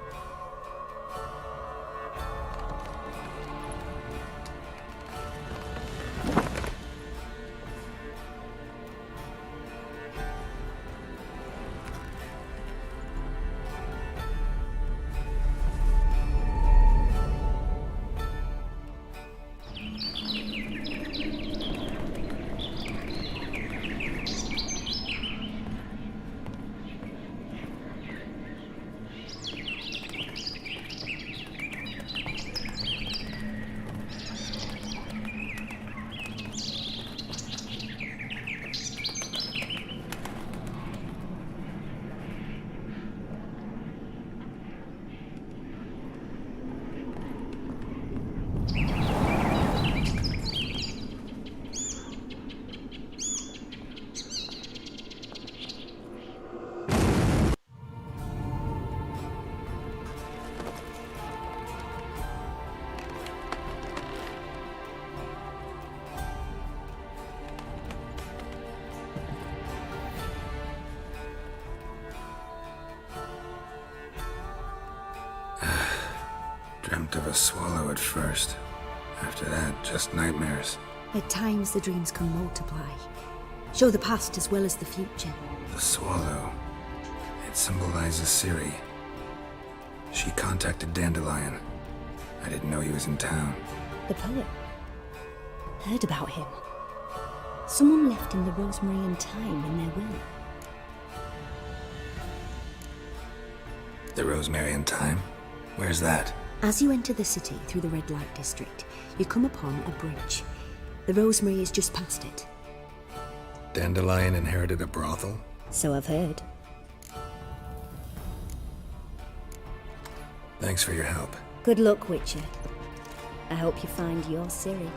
Dreamt of a swallow at first. After that, just nightmares. At times the dreams can multiply. Show the past as well as the future. The swallow. It symbolizes Ciri. She contacted Dandelion. I didn't know he was in town. The poet. Heard about him. Someone left him the rosemary and thyme in their will. The rosemary and thyme? Where's that? As you enter the city through the red light district, you come upon a bridge. The rosemary is just past it. Dandelion inherited a brothel? So I've heard. Thanks for your help. Good luck, Witcher. I hope you find your Ciri.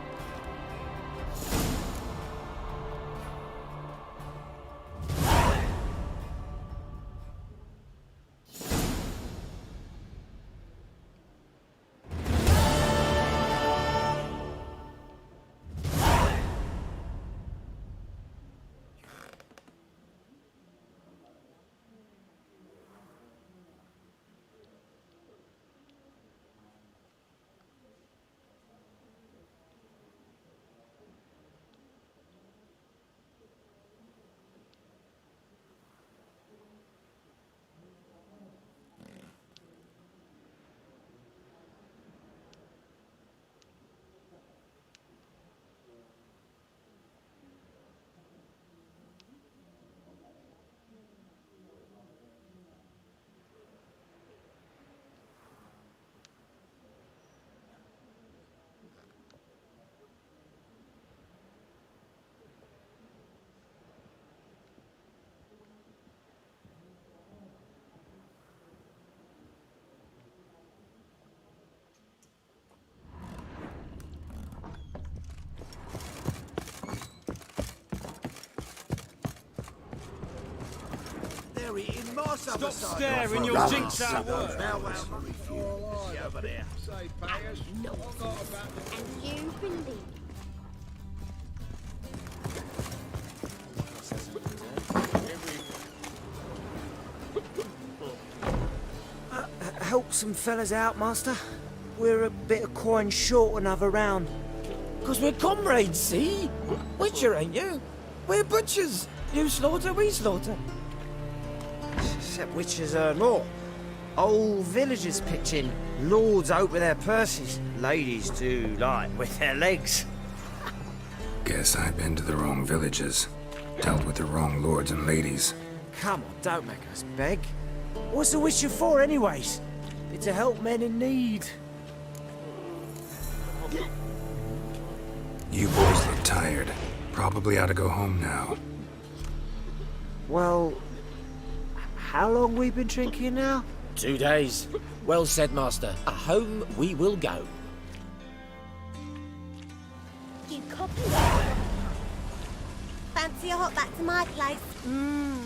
Stop staring, you'll jinx our work. Over there. Say, payers. No. And you believe. Help some fellas out, Master. We're a bit of coin short another round. 'Cause we're comrades, see? Witcher, ain't you? We're butchers. You slaughter, we slaughter. Except witches earn more. Old villagers pitch in. Lords out with their purses. Ladies do like with their legs. Guess I've been to the wrong villages. Dealt with the wrong lords and ladies. Come on, don't make us beg. What's the witcher for, anyways? It's to help men in need. You boys look tired. Probably ought to go home now. Well, how long we been drinking now? 2 days. Well said, Master. Home we will go. You copy? Fancy a hop back to my place? Ooh.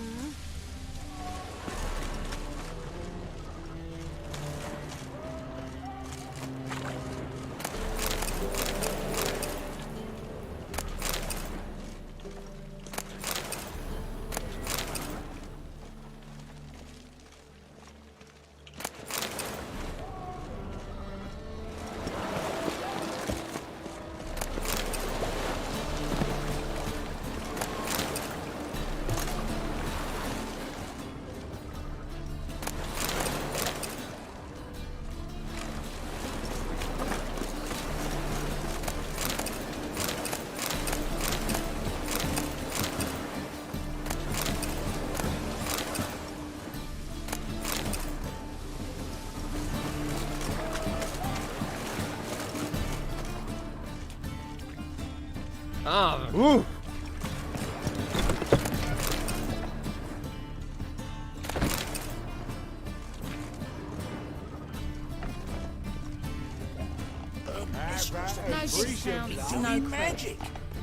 No discounts, no magic.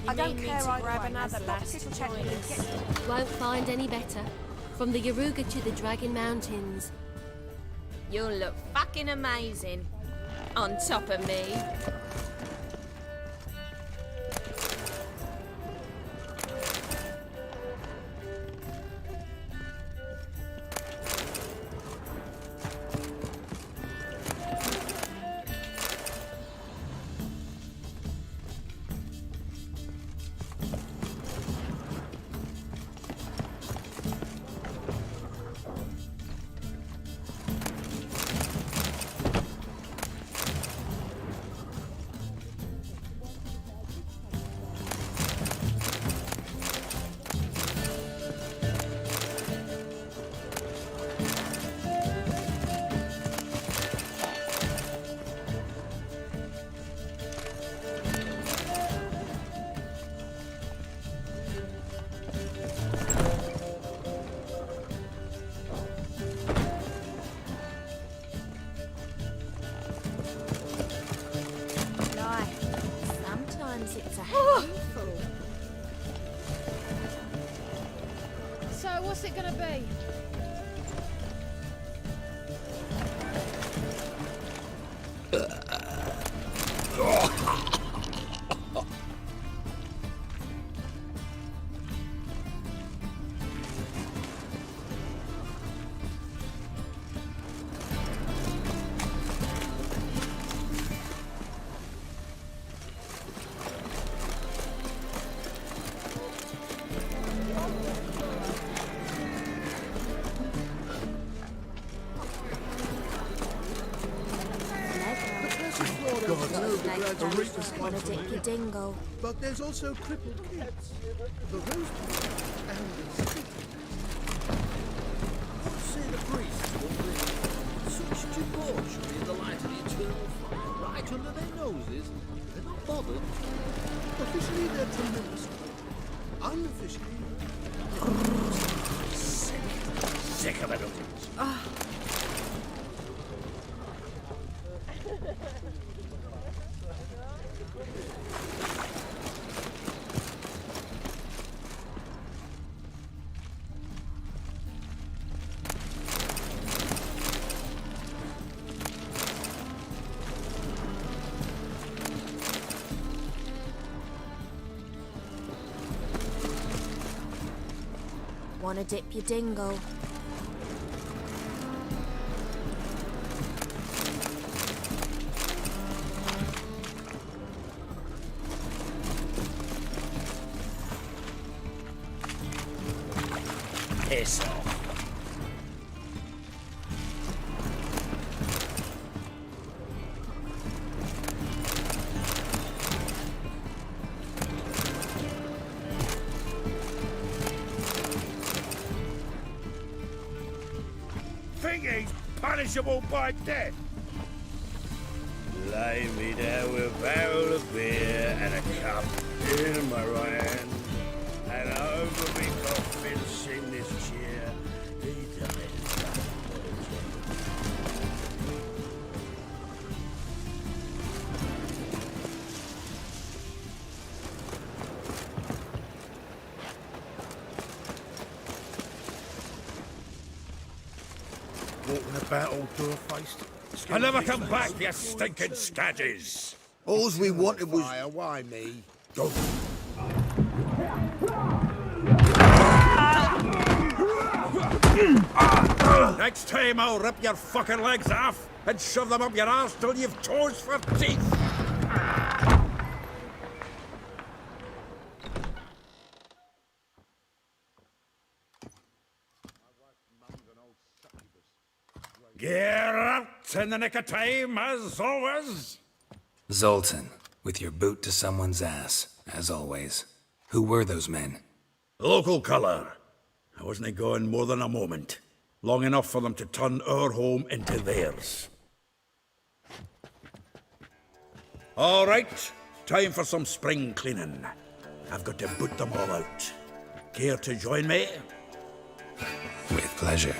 I don't care either way. another lass to join us. Won't find any better. From the Yaruga to the Dragon Mountains. You'll look fucking amazing. On top of me. Sometimes it's a handful. So, what's it gonna be? Want to dip your dingle. But there's also crippled kids. The rose and the street. What say the priests already? Such debauchery in the light of the eternal fire, right under their noses. They're not bothered. Officially, they're tremendous. Unofficially, Sick of it. Want to dip your dingle? Piss off. Think he's punishable by death. Lie me there with a barrel of beer and a cup in my right hand, and over me coffin in this chair. Walking about all door-faced. I'll never come back, you stinking scadges! All's we wanted was... Why me? Go. Next time I'll rip your fucking legs off and shove them up your arse till you've toes for teeth! Get out in the nick of time, as always! Zoltan, with your boot to someone's ass, as always. Who were those men? Local colour. I wasn't going more than a moment. Long enough for them to turn our home into theirs. All right, time for some spring cleaning. I've got to boot them all out. Care to join me? With pleasure.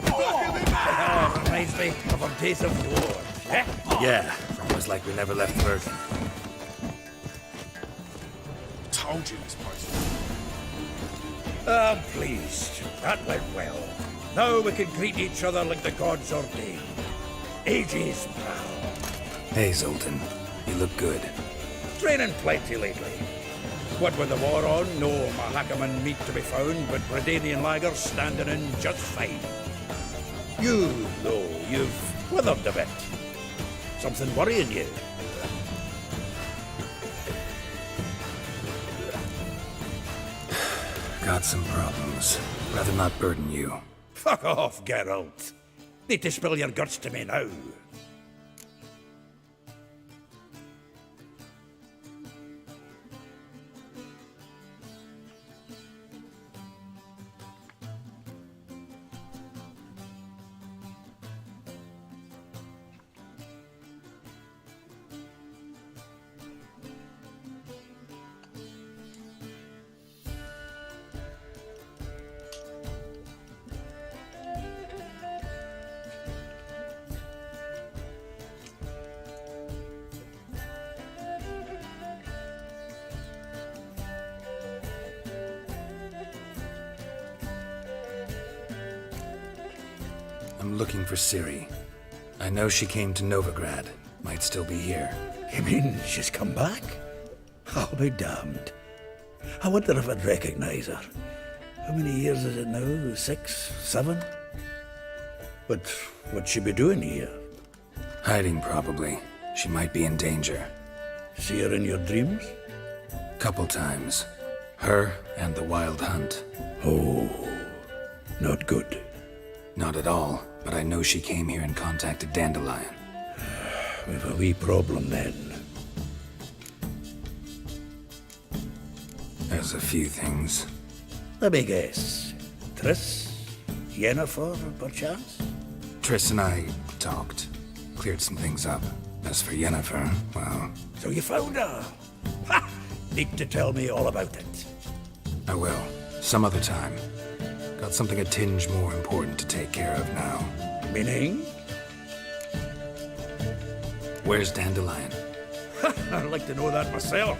Oh, reminds me of our days of war. Eh? Yeah, it's almost like we never left Virgin. Told you this place. I'm pleased. That went well. Now we can greet each other like the gods ordained. Ages, pal. Hey, Zoltan. You look good. Training plenty lately. What with the war on, no Mahakaman meat to be found, but Redanian lagers standing in just fine. You, though, you've withered a bit. Something worrying you? Got some problems. Rather not burden you. Fuck off, Geralt. Need to spill your guts to me now. I'm looking for Ciri. I know she came to Novigrad. Might still be here. You mean she's come back? I'll be damned. I wonder if I'd recognize her. How many years is it now? 6, 7? But what'd she be doing here? Hiding, probably. She might be in danger. See her in your dreams? Couple times. Her and the Wild Hunt. Oh, not good. Not at all, but I know she came here and contacted Dandelion. We've a wee problem then. There's a few things. Let me guess. Triss? Yennefer, perchance? Triss and I talked. Cleared some things up. As for Yennefer, well... So you found her? Ha! Need to tell me all about it. I will. Some other time. Got something a tinge more important to take care of now. Meaning? Where's Dandelion? I'd like to know that myself.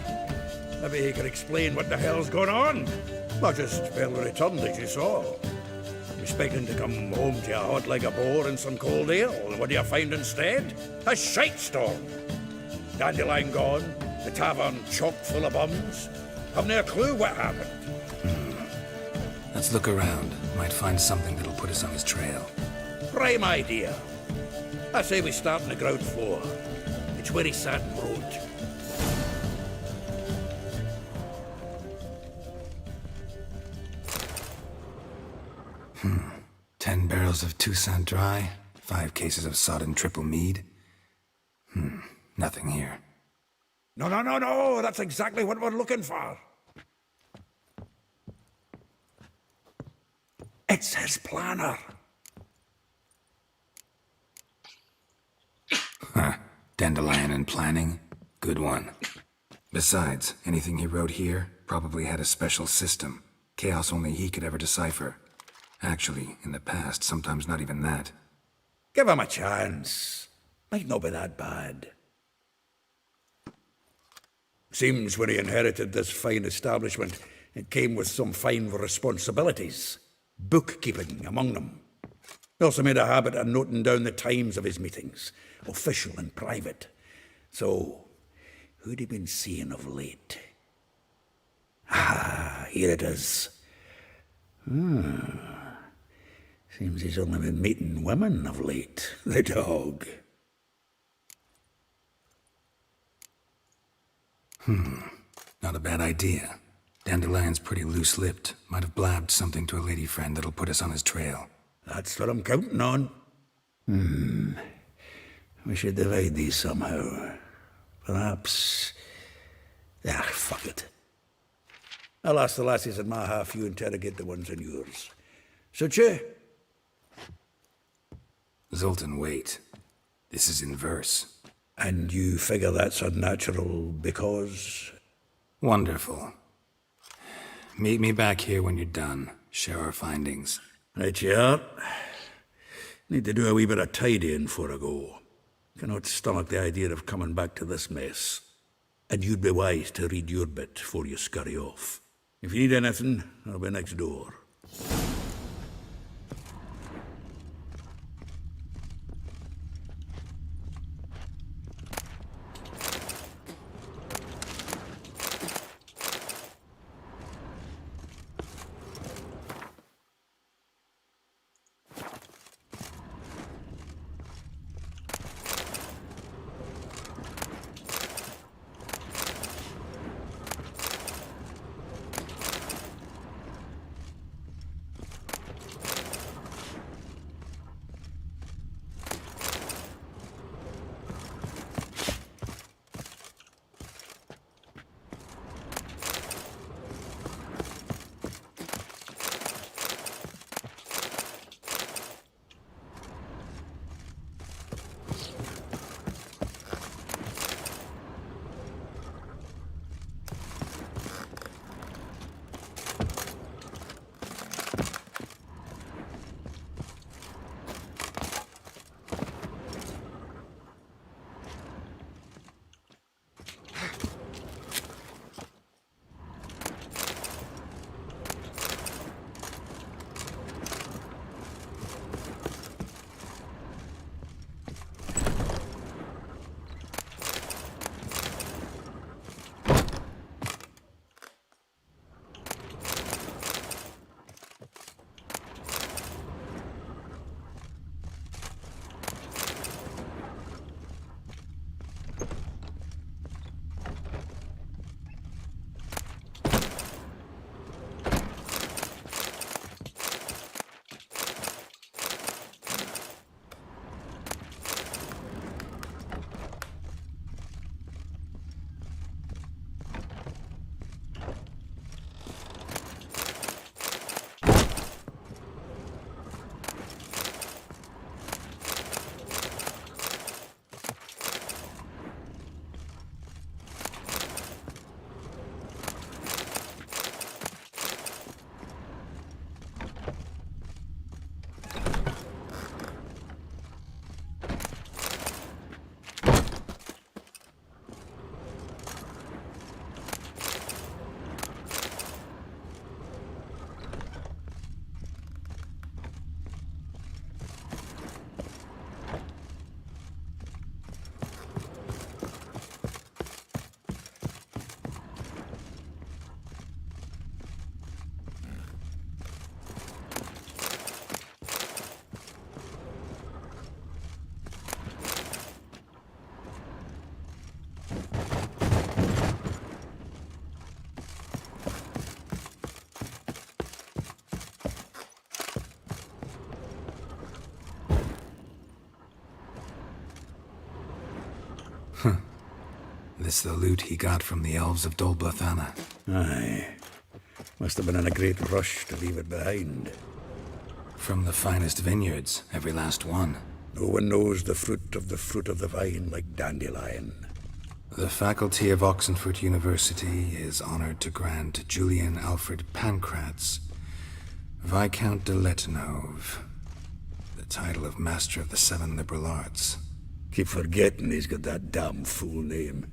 Maybe he could explain what the hell's going on. Not just barely returned, as you saw. I'm expecting to come home to you hot like a boar and some cold ale. And what do you find instead? A shitestorm. Dandelion gone, the tavern chock full of bums. Have no clue what happened. Let's look around. Might find something that'll put us on his trail. Prime idea. I say we start on the ground floor. It's where he sat and wrote. 10 barrels of Toussaint Dry, 5 cases of sodden triple mead. Nothing here. No, that's exactly what we're looking for. It's his planner. Huh. Dandelion and planning? Good one. Besides, anything he wrote here probably had a special system. Chaos only he could ever decipher. Actually, in the past, sometimes not even that. Give him a chance. Might not be that bad. Seems when he inherited this fine establishment, it came with some fine responsibilities. Bookkeeping among them. He also made a habit of noting down the times of his meetings, official and private. So, who'd he been seeing of late? Ah, here it is. Seems he's only been meeting women of late, the dog. Not a bad idea. Dandelion's pretty loose-lipped. Might have blabbed something to a lady friend that'll put us on his trail. That's what I'm counting on. We should divide these somehow. Perhaps... fuck it. I'll ask the lassies in my half, you interrogate the ones in yours. Suit you? Zoltan, wait. This is in verse. And you figure that's unnatural because... Wonderful. Meet me back here when you're done. Share our findings. Right you are. Need to do a wee bit of tidying before I go. Cannot stomach the idea of coming back to this mess. And you'd be wise to read your bit before you scurry off. If you need anything, I'll be next door. This the loot he got from the elves of Dol Blathanna. Aye. Must have been in a great rush to leave it behind. From the finest vineyards, every last one. No one knows the fruit of the vine like Dandelion. The faculty of Oxenford University is honored to grant Julian Alfred Pancratz, Viscount de Letonov, the title of Master of the Seven Liberal Arts. Keep forgetting he's got that damn fool name.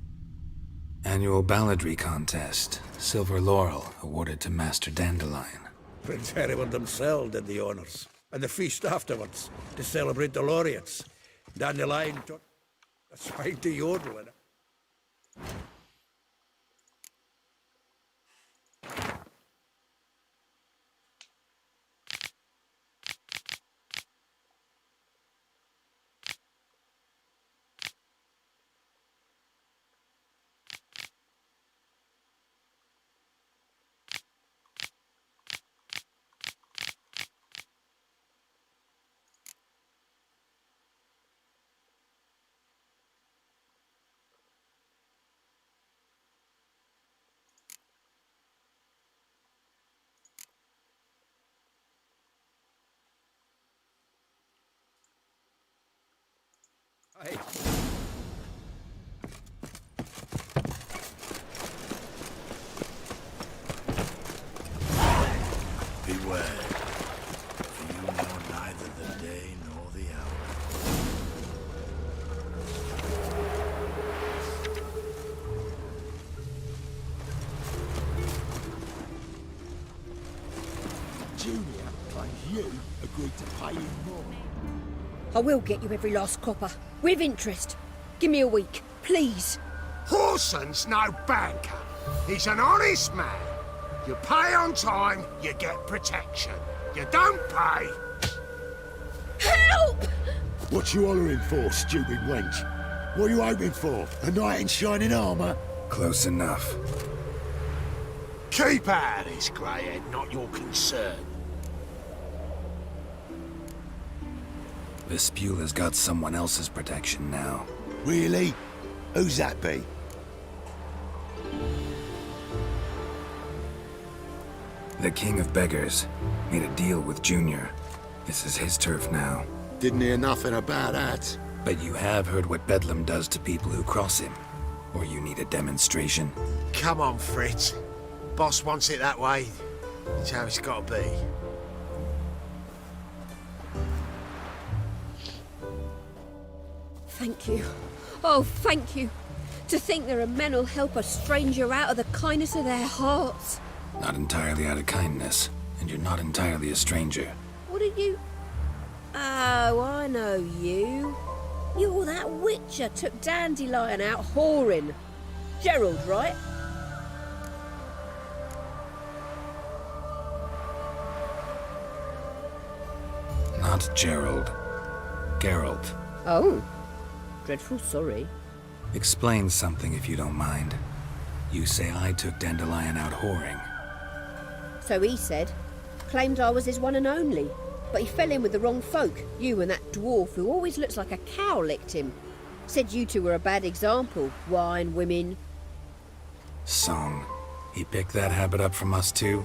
Annual balladry contest, Silver Laurel, awarded to Master Dandelion. Prince Hereward himself did the honors, and the feast afterwards, to celebrate the laureates. Dandelion took a swine to yodel in it. Hey. Beware, for you know neither the day nor the hour. Junior, like you, agreed to pay him more. I will get you every last copper, with interest. Give me a week, please. Horson's no banker. He's an honest man. You pay on time, you get protection. You don't pay... Help! What you hollering for, stupid wench? What are you hoping for? A knight in shining armour? Close enough. Keep out of this, greyhead, not your concern. Vespula's got someone else's protection now. Really? Who's that be? The King of Beggars made a deal with Junior. This is his turf now. Didn't hear nothing about that. But you have heard what Bedlam does to people who cross him. Or you need a demonstration? Come on, Fritz. Boss wants it that way. It's how it's got to be. Thank you. Oh, thank you. To think there are men who'll help a stranger out of the kindness of their hearts. Not entirely out of kindness, and you're not entirely a stranger. What are you... Oh, I know you. You're that witcher took Dandelion out whoring. Gerald, right? Not Gerald. Geralt. Oh. Dreadful sorry. Explain something if you don't mind. You say I took Dandelion out whoring. So he said. Claimed I was his one and only. But he fell in with the wrong folk. You and that dwarf who always looks like a cow licked him. Said you two were a bad example. Wine, women. Song. He picked that habit up from us too?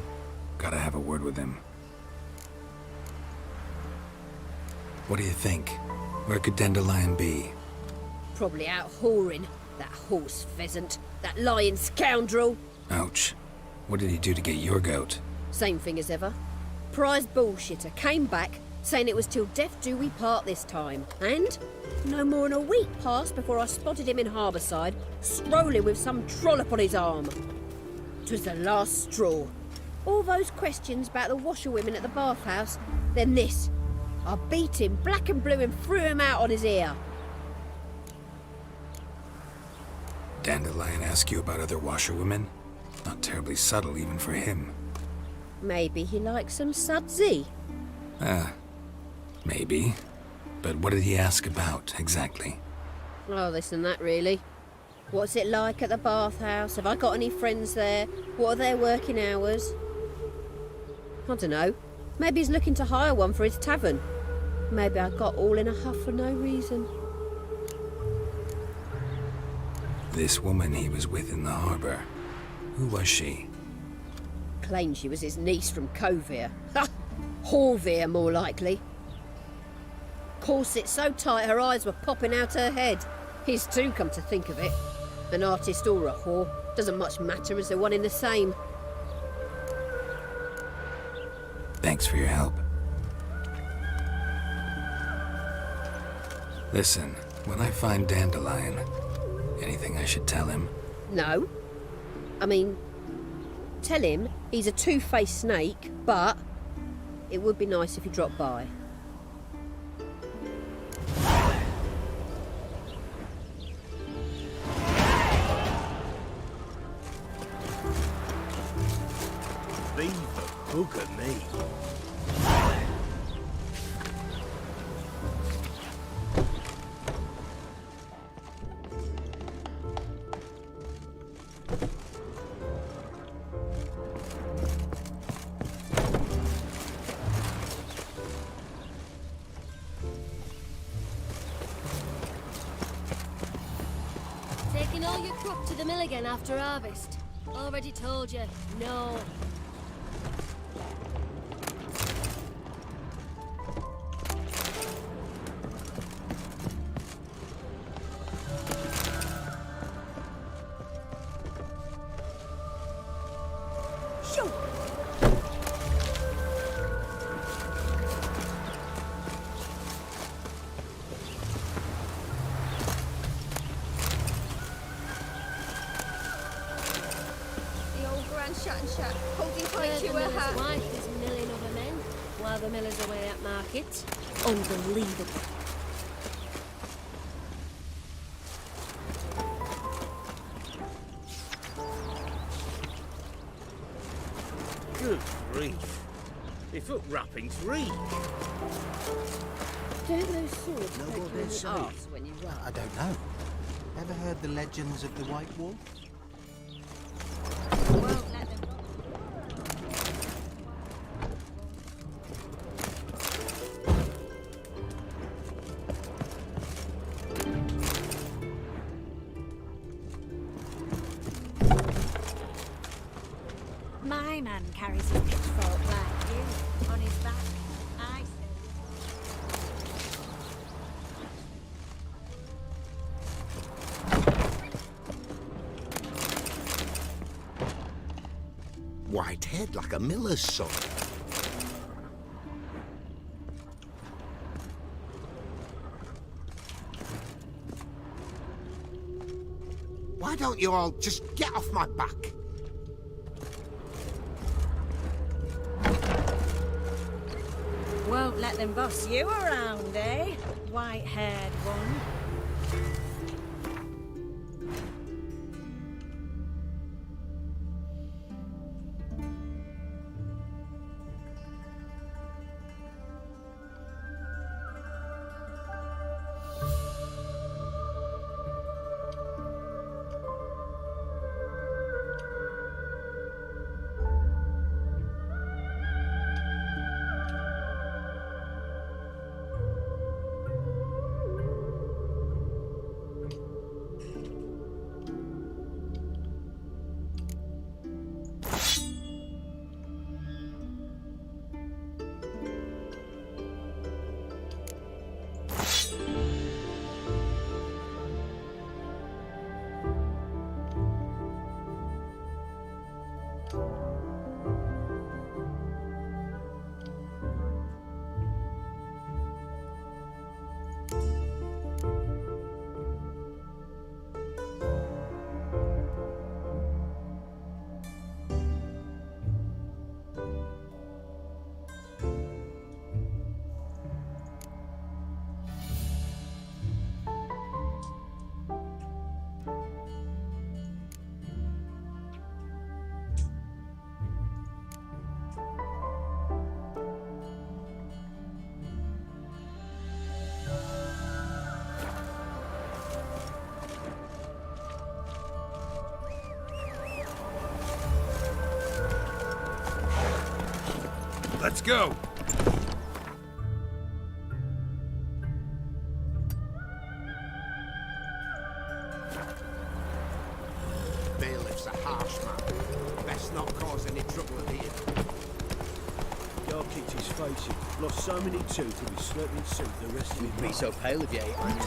Gotta have a word with him. What do you think? Where could Dandelion be? Probably out whoring. That horse pheasant. That lying scoundrel. Ouch. What did he do to get your goat? Same thing as ever. Prize bullshitter came back, saying it was till death do we part this time. And no more than a week passed before I spotted him in Harbourside, strolling with some trollop on his arm. 'Twas the last straw. All those questions about the washerwomen at the bathhouse, then this. I beat him black and blue and threw him out on his ear. Dandelion ask you about other washerwomen? Not terribly subtle even for him. Maybe he likes some sudsy. Maybe. But what did he ask about, exactly? Oh, this and that, really. What's it like at the bathhouse? Have I got any friends there? What are their working hours? I don't know. Maybe he's looking to hire one for his tavern. Maybe I got all in a huff for no reason. This woman he was with in the harbour. Who was she? Claimed she was his niece from Kovir. Ha! Horvir, more likely. Corset so tight her eyes were popping out her head. His too, come to think of it. An artist or a whore. Doesn't much matter as they're one in the same. Thanks for your help. Listen, when I find Dandelion, anything I should tell him? No. I mean, tell him he's a two-faced snake, but it would be nice if he dropped by. Leave the bugger me. Taking all your crop to the mill again after harvest. Already told you, no. Wife is milling other men while the miller's away at market. Unbelievable. Good grief. My foot wrappings reek. Don't those swords Know poke what you in they're the saying? arse when you run? I don't know. Ever heard the legends of the White Wolf? Won't let them. My man carries his pitchfork like you, on his back. I White head like a miller's son. Why don't you all just get off my back? won't let them boss you around, eh? White-haired one. Let's go! Bailiff's a harsh man. Best not cause any trouble here. Go Carl kicked his face in. Lost so many teeth he'll be slurping soup the rest of his life. Be so pale if you ate onions.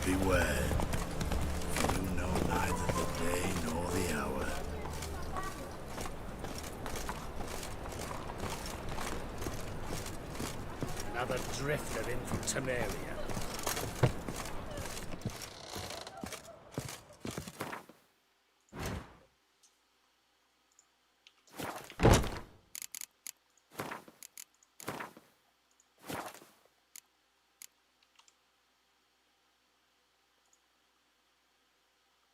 Beware. You know neither the day nor the hour. Another drifter in from Temeria.